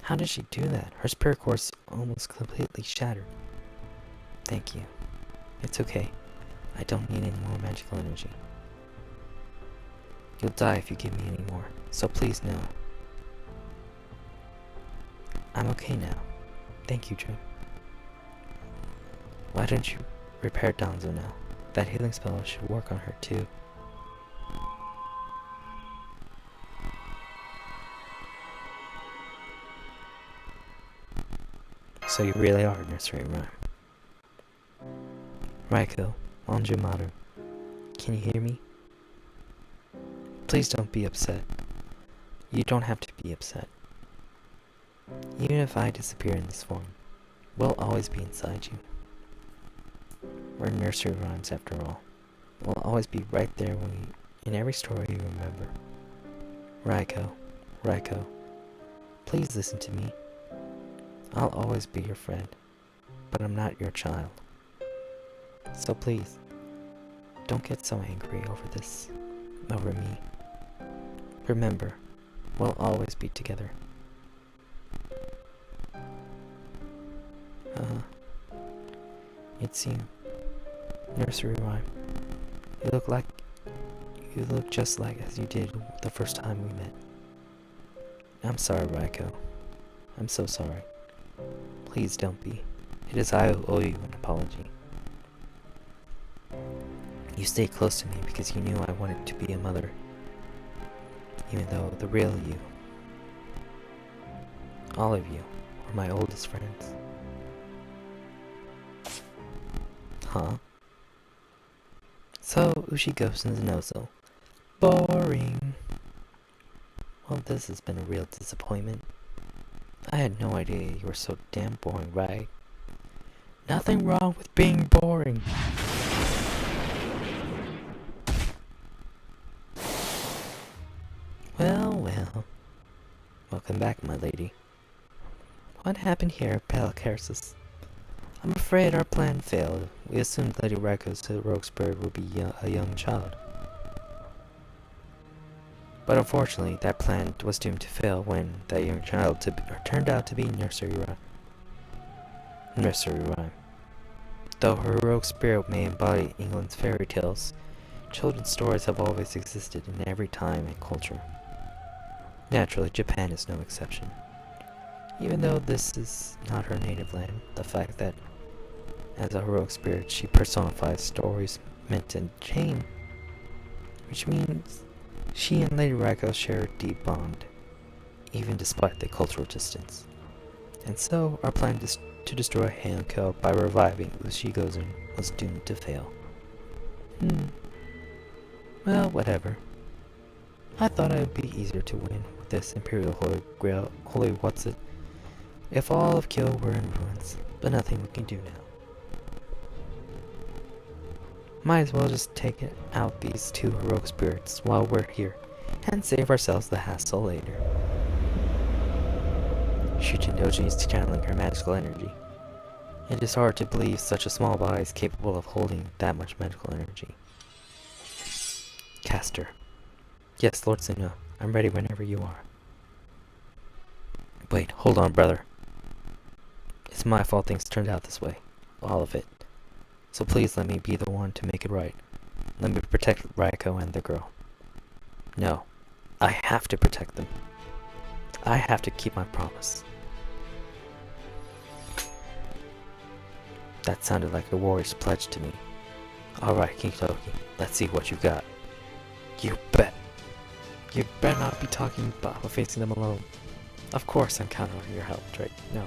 How did she do that? Her spirit core is almost completely shattered. Thank you. It's okay. I don't need any more magical energy. You'll die if you give me any more, so please no. I'm okay now. Thank you, Drew. Why don't you repair Danzo now? That healing spell should work on her too. So you really are a nursery rhyme. Raiko, Anjumaru, can you hear me? Please don't be upset. You don't have to be upset. Even if I disappear in this form, we'll always be inside you. We're nursery rhymes after all. We'll always be right there in every story you remember. Raiko, Raiko, please listen to me. I'll always be your friend, but I'm not your child. So please, don't get so angry over me. Remember, we'll always be together. It's you. Nursery rhyme. You look just like as you did the first time we met. I'm sorry, Raiko. I'm so sorry. Please don't be. It is I who owe you an apology. You stayed close to me because you knew I wanted to be a mother. Even though the real you, all of you, were my oldest friends. Huh? So, Ushi goes in the nozo. Boring. Well, this has been a real disappointment. I had no idea you were so damn boring, right? Nothing wrong with being boring. Well. Welcome back, my lady. What happened here, Palacarsus? I'm afraid our plan failed. We assumed Lady Raiko's rogue spirit would be a young child. But unfortunately, that plan was doomed to fail when that young child turned out to be Nursery Rhyme. Nursery Rhyme. Though her rogue spirit may embody England's fairy tales, children's stories have always existed in every time and culture. Naturally, Japan is no exception. Even though this is not her native land, the fact that as a heroic spirit she personifies stories meant in shame, which means she and Lady Raiko share a deep bond, even despite the cultural distance. And so, our plan to destroy Hanko by reviving Ushigozun was doomed to fail. Well, whatever. I thought it would be easier to win with this Imperial Holy Grail, Holy What's-It, if all of Kyo were in ruins, but nothing we can do now. Might as well just take out these two heroic spirits while we're here, and save ourselves the hassle later. Shujindoji is channeling her magical energy. It is hard to believe such a small body is capable of holding that much magical energy. Caster. Yes, Lord Suna, I'm ready whenever you are. Wait, hold on, brother. It's my fault things turned out this way. All of it. So please let me be the one to make it right. Let me protect Raiko and the girl. No. I have to protect them. I have to keep my promise. That sounded like a warrior's pledge to me. Alright, King Toki, let's see what you got. You bet. You better not be talking about facing them alone. Of course I'm counting on your help, Drake. No.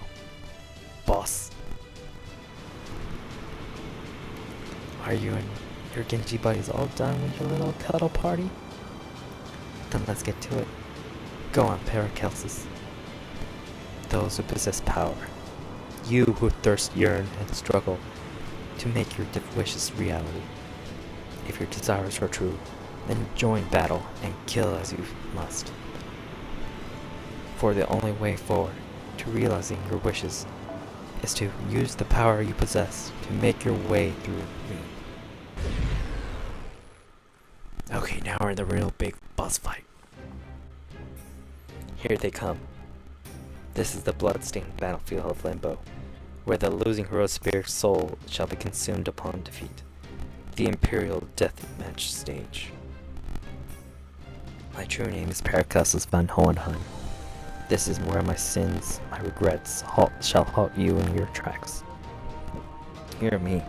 Boss. Are you and your Genji buddies all done with your little cuddle party? Then let's get to it. Go on, Paracelsus. Those who possess power. You who thirst, yearn, and struggle to make your wishes reality. If your desires are true, then join battle and kill as you must. For the only way forward to realizing your wishes is to use the power you possess to make your way through me. Okay, now we're in the real big boss fight. Here they come. This is the blood-stained battlefield of Limbo, where the losing hero's spirit soul shall be consumed upon defeat. The Imperial Deathmatch stage. My true name is Paracelsus van Hohenheim. This is where my sins, my regrets, shall halt you in your tracks. Hear me,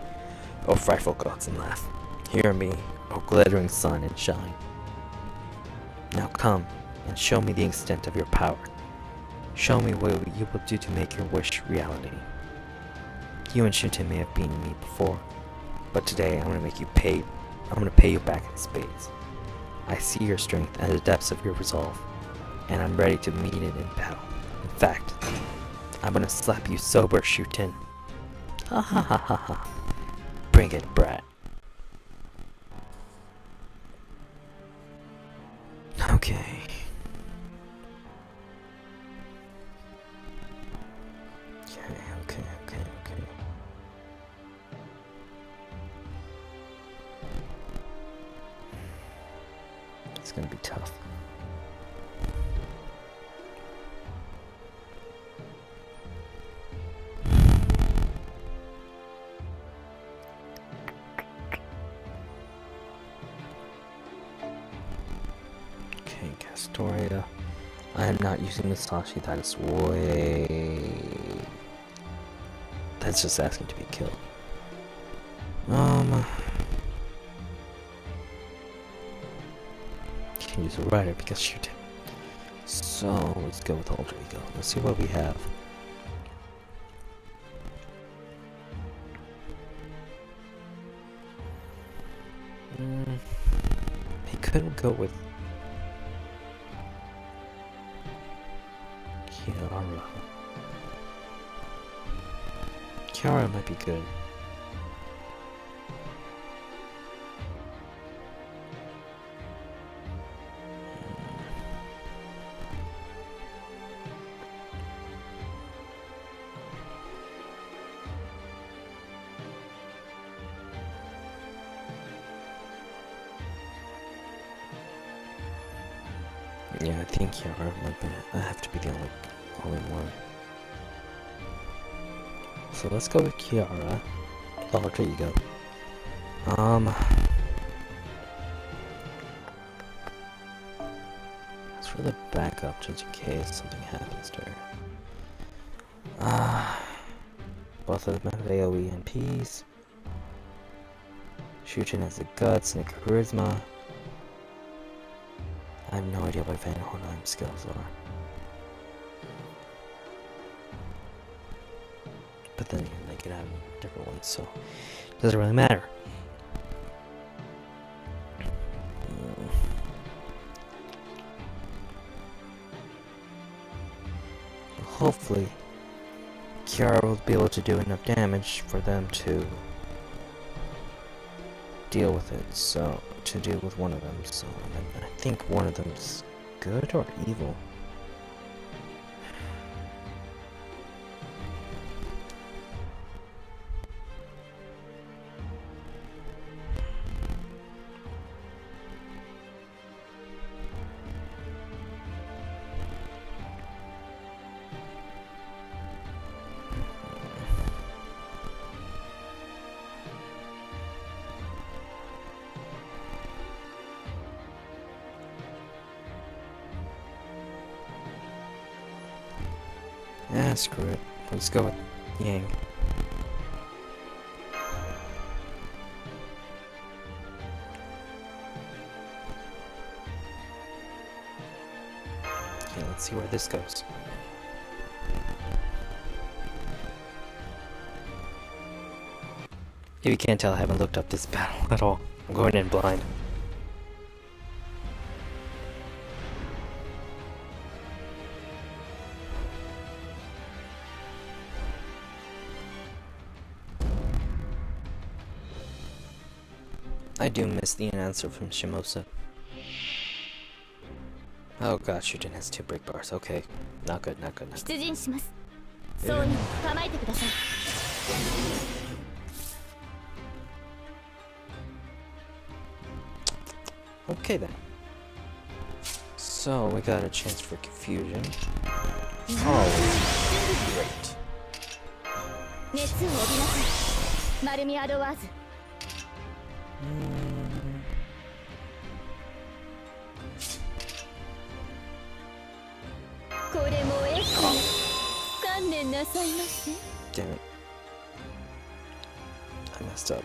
O frightful gods, and laugh. Hear me, O glittering sun, and shine. Now come, and show me the extent of your power. Show me what you will do to make your wish reality. You and Shuten may have beaten me before, but today I'm gonna make you pay. I'm gonna pay you back in spades. I see your strength and the depths of your resolve, and I'm ready to meet it in battle. In fact, I'm gonna slap you sober, Shuten. Ha ha ha ha ha. Bring it, brat. Okay. Okay. It's gonna be tough. Okay, Castoria. I am not using Musashi, that is way... That's just asking to be killed. Can use a rider because shoot him. So let's go with Alter Ego. Let's see what we have. He couldn't go with Kiara. Kiara might be good. Yeah, I think Kiara might be. I have to be the only one. So let's go with Kiara. Alter Ego. As for the backup, just in case something happens to her. Both of them have AoE and Ps. Shujin has the guts and the charisma. I have no idea what Van Hornheim's skills are. But then again, they could have different ones, so it doesn't really matter. Hopefully, Kiara will be able to do enough damage for them to deal with it, so to deal with one of them, so I think one of them's good or evil. Yeah, screw it. Let's go with Yang. Okay, let's see where this goes. If you can't tell, I haven't looked up this battle at all. I'm going in blind. I do miss the announcer from Shimosa. Oh god, Shujin has 2 break bars. Okay. Not good, not good, not good. 出陣します。そうに構えてください。Okay then. So we got a chance for confusion. Oh, great. 熱を帯びなさい。マルミアドワーズ。これもエス観念なさいませ。Damn it. messed up.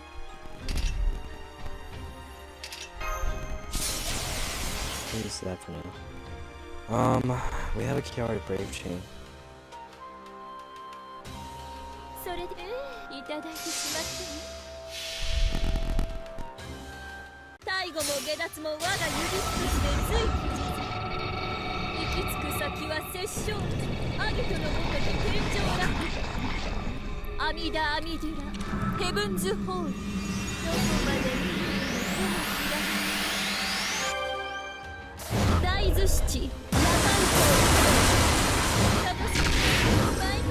Use that for now. We have a Kiari Brave Chain. それでいただいてしまってね。最後も下脱も我が指一つで随行き着く先は殺生アギトのごとき天井楽アミダアミデュラヘブンズホールどこまで見るのかも知らない大豆七夜間校楽しみバイブ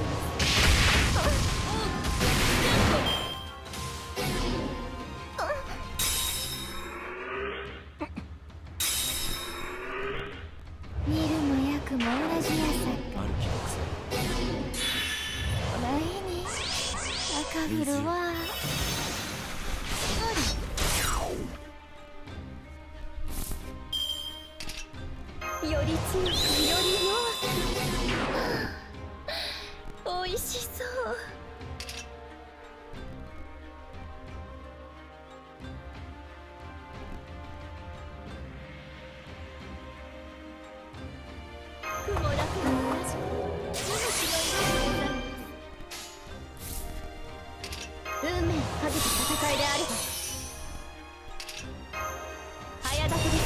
見るも焼くも同じやさかないに赤ぶるわより強くより弱くおいしそう雲楽の同じ命の色でございます運命をかけた戦いであれば早立てです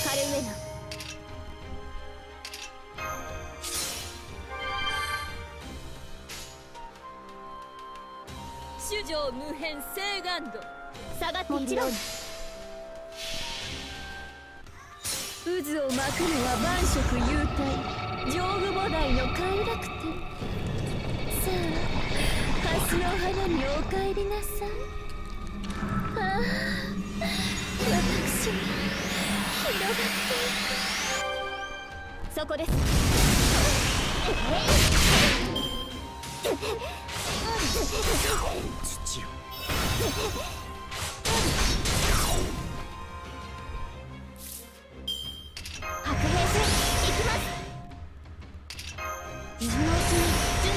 カルウェナ主上無変聖願度下がっているように渦を巻くのは万色幽体上部菩提の快楽天さあ蓮の花にお帰りなさいああ私に広がっていくそこです土よ白兵戦行きます今のうちに準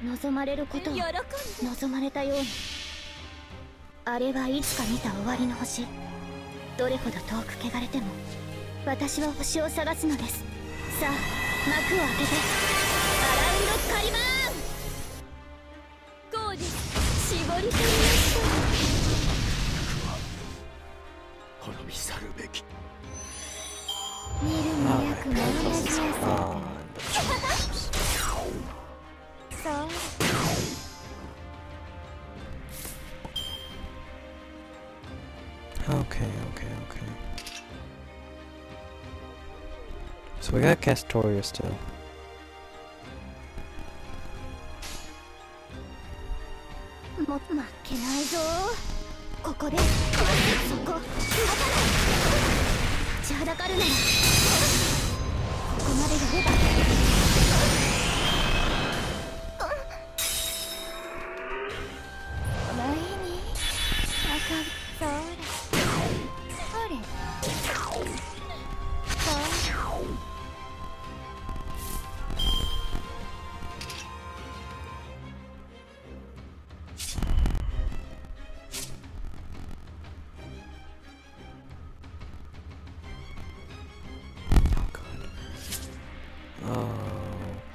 備を望まれることを望まれたようにあれはいつか見た終わりの星どれほど遠く汚れても私は星を探すのですさあ幕を開けてアラウンドカリバーンゴーに絞り取りました滅び去るべき見るも焼くも同じやさそう Okay. So we got Castoria still. も負けないぞここでそこ立ちはだかるならここまでやれば前に赤そうそれ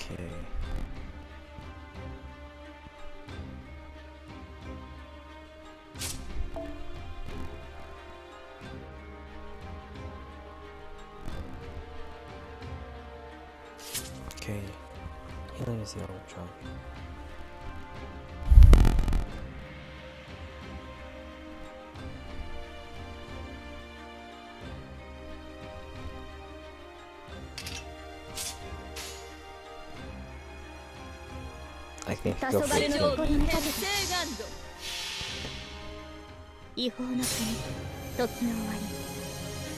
Okay. Okay. Healing is the overdrive. I think 黄go for 昏 it. の誇りにかけて違法の国時の終わ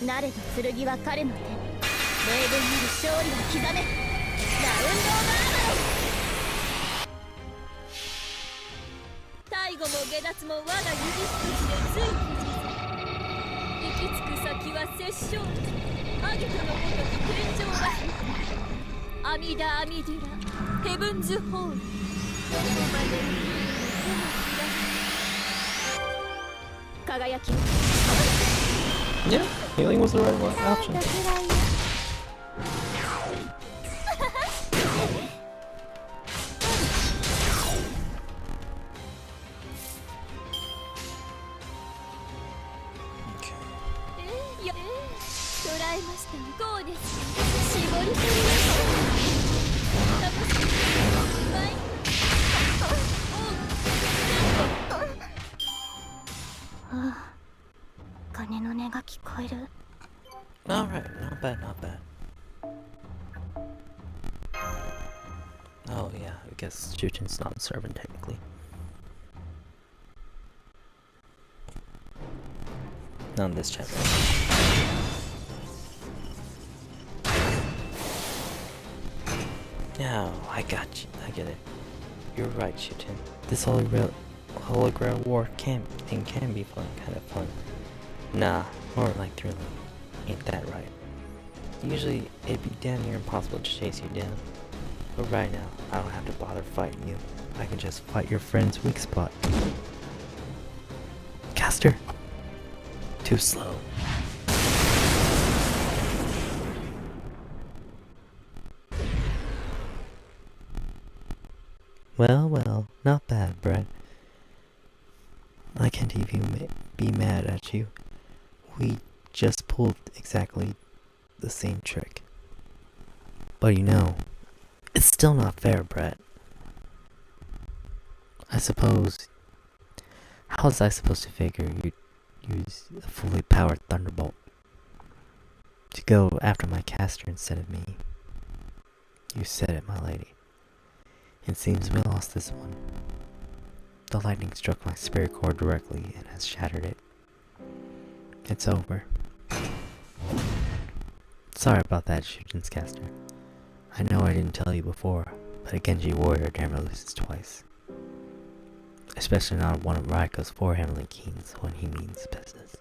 り慣れた剣は彼の手霊文なる勝利を刻めラウンドオブアーマロ最後も下脱も我が指一つでつい行き着く先は殺生アギトのごとき天井楽アミダアミデュラヘブンズホール輝き Yeah, healing was the right option. くらいよ Okay. 捉えましたこうです絞り取りましたああ鐘の音が聞こえる Alright, not bad, not bad. Oh yeah, I guess Shuten's not a servant technically. Not in this chapter. No, I got you. I get it. You're right, Shuten. This hologram war can be fun, kind of fun. Nah, more like thrilling. Ain't that right? Usually, it'd be damn near impossible to chase you down. But right now, I don't have to bother fighting you. I can just fight your friend's weak spot. Caster! Too slow. Well, not bad, Brett. I can't even be mad at you. We just pulled exactly the same trick. But you know, it's still not fair, Brett. I suppose... How was I supposed to figure you'd use a fully powered thunderbolt to go after my caster instead of me? You said it, my lady. It seems we lost this one. The lightning struck my spirit core directly and has shattered it. It's over. Sorry about that, Shuten's caster. I know I didn't tell you before, but a Genji warrior never loses twice. Especially not one of Raiko's four-handling keens when he means business.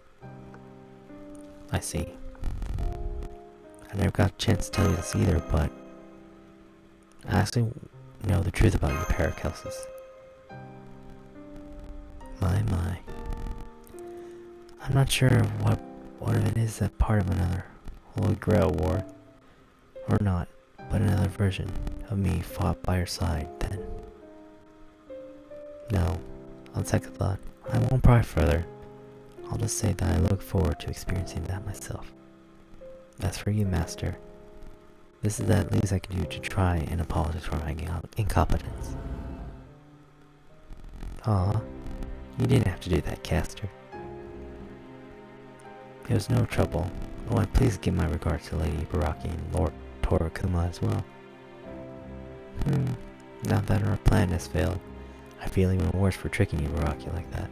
I see. I never got a chance to tell you this either, but I actually know the truth about your paracelsus. My. I'm not sure what if it is that part of another Holy Grail war, or not, but another version of me fought by your side then. No, on second thought, I won't pry further. I'll just say that I look forward to experiencing that myself. As for you, Master, this is the least I can do to try and apologize for my incompetence. Aw, you didn't have to do that, Caster. It was no trouble. Oh, and please give my regards to Lady Baraki and Lord Torakuma as well. Now that our plan has failed, I feel even worse for tricking you, Baraki, like that.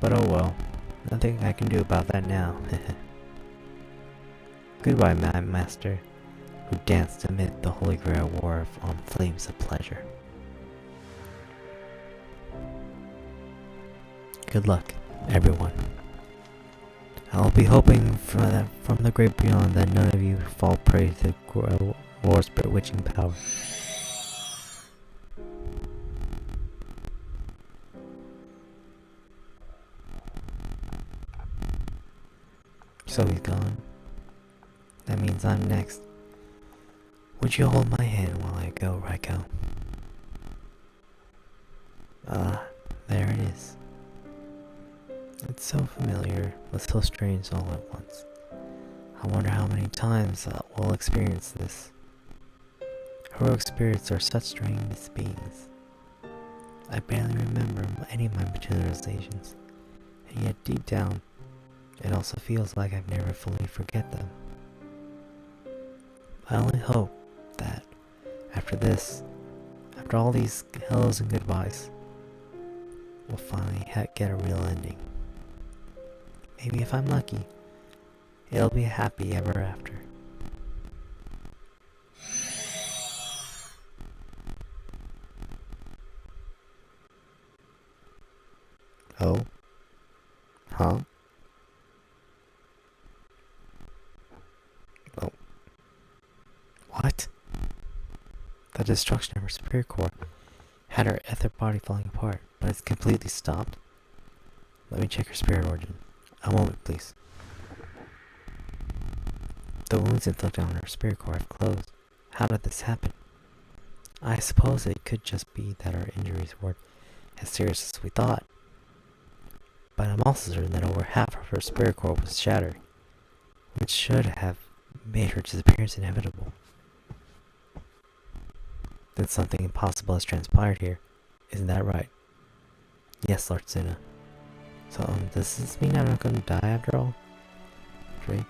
But oh well. Nothing I can do about that now. Goodbye, my master, who danced amid the Holy Grail war on flames of pleasure. Good luck, everyone. I'll be hoping from the great beyond that none of you fall prey to the war's bewitching power. So he's gone. That means I'm next. Would you hold my hand while I go, Raiko? There it is. It's so familiar, but so strange all at once. I wonder how many times we'll experience this. Heroic spirits are such strange beings. I barely remember any of my materializations, and yet deep down, it also feels like I've never fully forget them. I only hope that after this, after all these hellos and goodbyes, we'll finally get a real ending. Maybe if I'm lucky, it'll be a happy ever after. Oh? Huh? Oh. What? the destruction of her spirit core had her ether body falling apart, but it's completely stopped. Let me check her spirit origin. A moment, please. The wounds inflicted on her spirit core have closed. How did this happen? I suppose it could just be that our injuries weren't as serious as we thought. But I'm also certain that over half of her spirit core was shattered, which should have made her disappearance inevitable. Then something impossible has transpired here. Isn't that right? Yes, Lord Suna. So, does this mean I'm not going to die after all? Drake?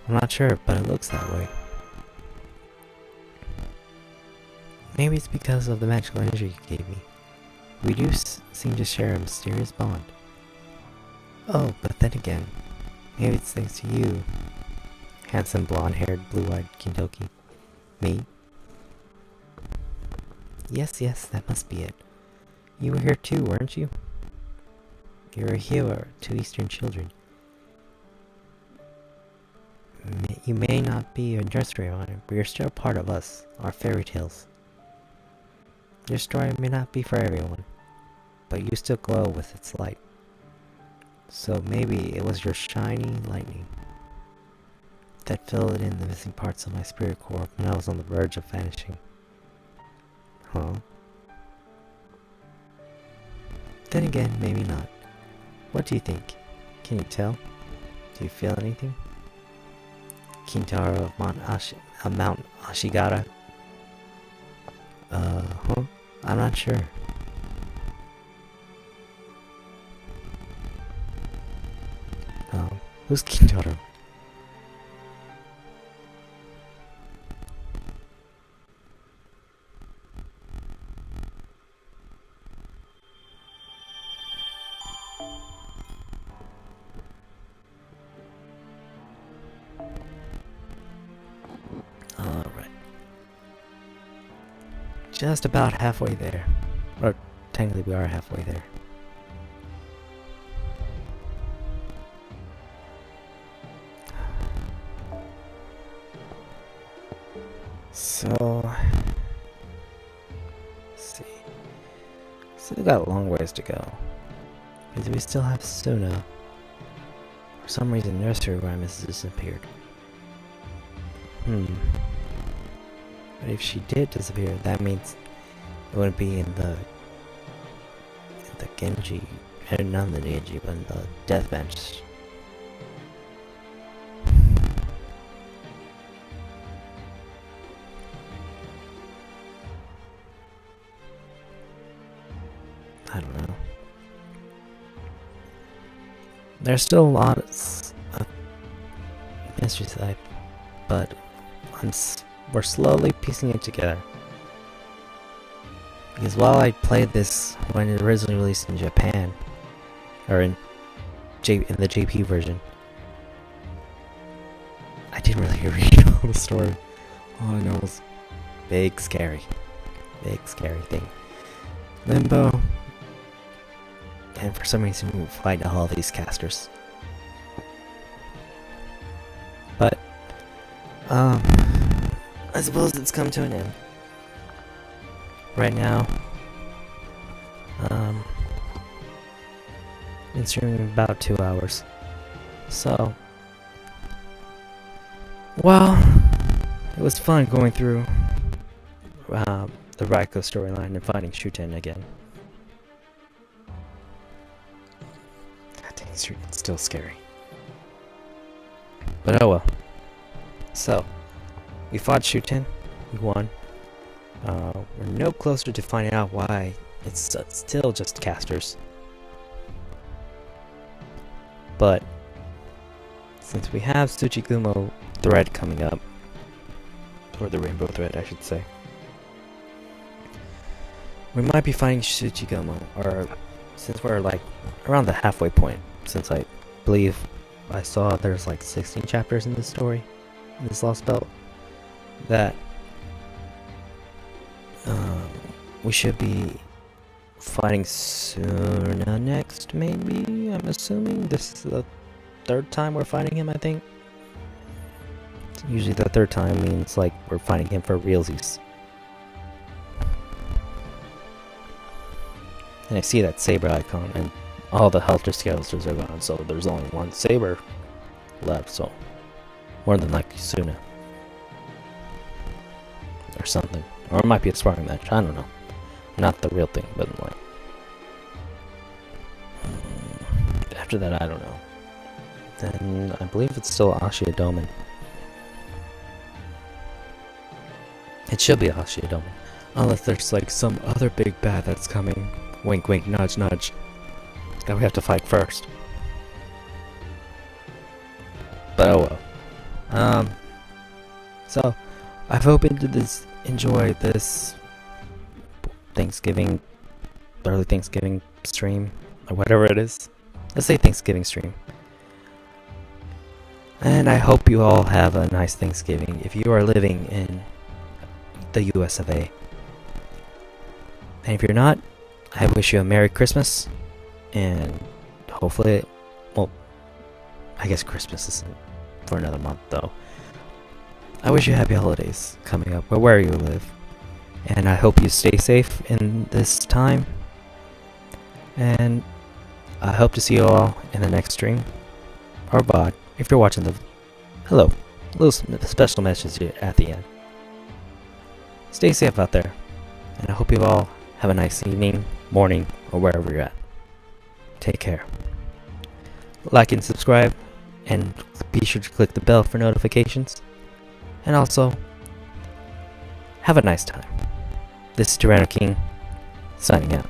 I'm not sure, but it looks that way. Maybe it's because of the magical energy you gave me. We do seem to share a mysterious bond. Oh, but then again, maybe it's thanks to you, handsome blonde-haired, blue-eyed Kintoki. Me? Yes, that must be it. You were here too, weren't you? You were here, two Eastern children. You may not be a nursery rhyme, but you're still part of us, our fairy tales. Your story may not be for everyone, but you still glow with its light. So maybe it was your shiny lightning that filled in the missing parts of my spirit core when I was on the verge of vanishing. Huh? Then again, maybe not. What do you think? Can you tell? Do you feel anything? Kintaro of Mount Ashigara? Huh? I'm not sure. Who's Kintaro? Alright. Just about halfway there. Or, technically we are halfway there. So, let's see. Still got a long ways to go. Because we still have Suna. For some reason, Nursery Rhyme has disappeared. But if she did disappear, that means it wouldn't be in the Genji, not in the Genji, but in the death bench. I don't know. There's still a lot of mysteries that but we're slowly piecing it together. Because while I played this when it originally released in Japan, or in the JP version, I didn't really read all the story. All I know was big scary thing. Limbo, and for some reason we fight all these casters. But I suppose it's come to an end. Right now, been streaming about 2 hours. So, well, it was fun going through the Raiko storyline and fighting Shuten again. God dang, it's still scary. But oh well. So, we fought Shuten, we won. We're no closer to finding out why it's still just casters. But since we have Tsuchigumo thread coming up, or the rainbow thread I should say, we might be finding Tsuchigumo, or since we're like around the halfway point, since I believe I saw there's like 16 chapters in this story, in this Lost Belt, that we should be fighting Suna next, maybe? I'm assuming this is the third time we're fighting him, I think. Usually the third time means like we're fighting him for realsies. And I see that saber icon, and all the Helter Skelters are gone, so there's only one saber left, so more than likely Suna. Or something. Or it might be a sparring match, I don't know. Not the real thing, but like... after that, I don't know. Then I believe it's still Ashia Doman. It should be Ashia Doman. Unless there's like some other big bad that's coming. Wink wink, nudge nudge. That we have to fight first. But oh well. So I hope you enjoy this Thanksgiving, early Thanksgiving stream, or whatever it is. Let's say Thanksgiving stream. And I hope you all have a nice Thanksgiving if you are living in the US of A. And if you're not, I wish you a Merry Christmas, and hopefully, well, I guess Christmas isn't for another month though. I wish you happy holidays coming up, wherever you live, and I hope you stay safe in this time, and I hope to see you all in the next stream, or VOD, if you're watching the, hello, a little special message here at the end. Stay safe out there, and I hope you all have a nice evening, morning, or wherever you're at. Take care. Like and subscribe, and be sure to click the bell for notifications. And also, have a nice time. This is Tyranno King, signing out.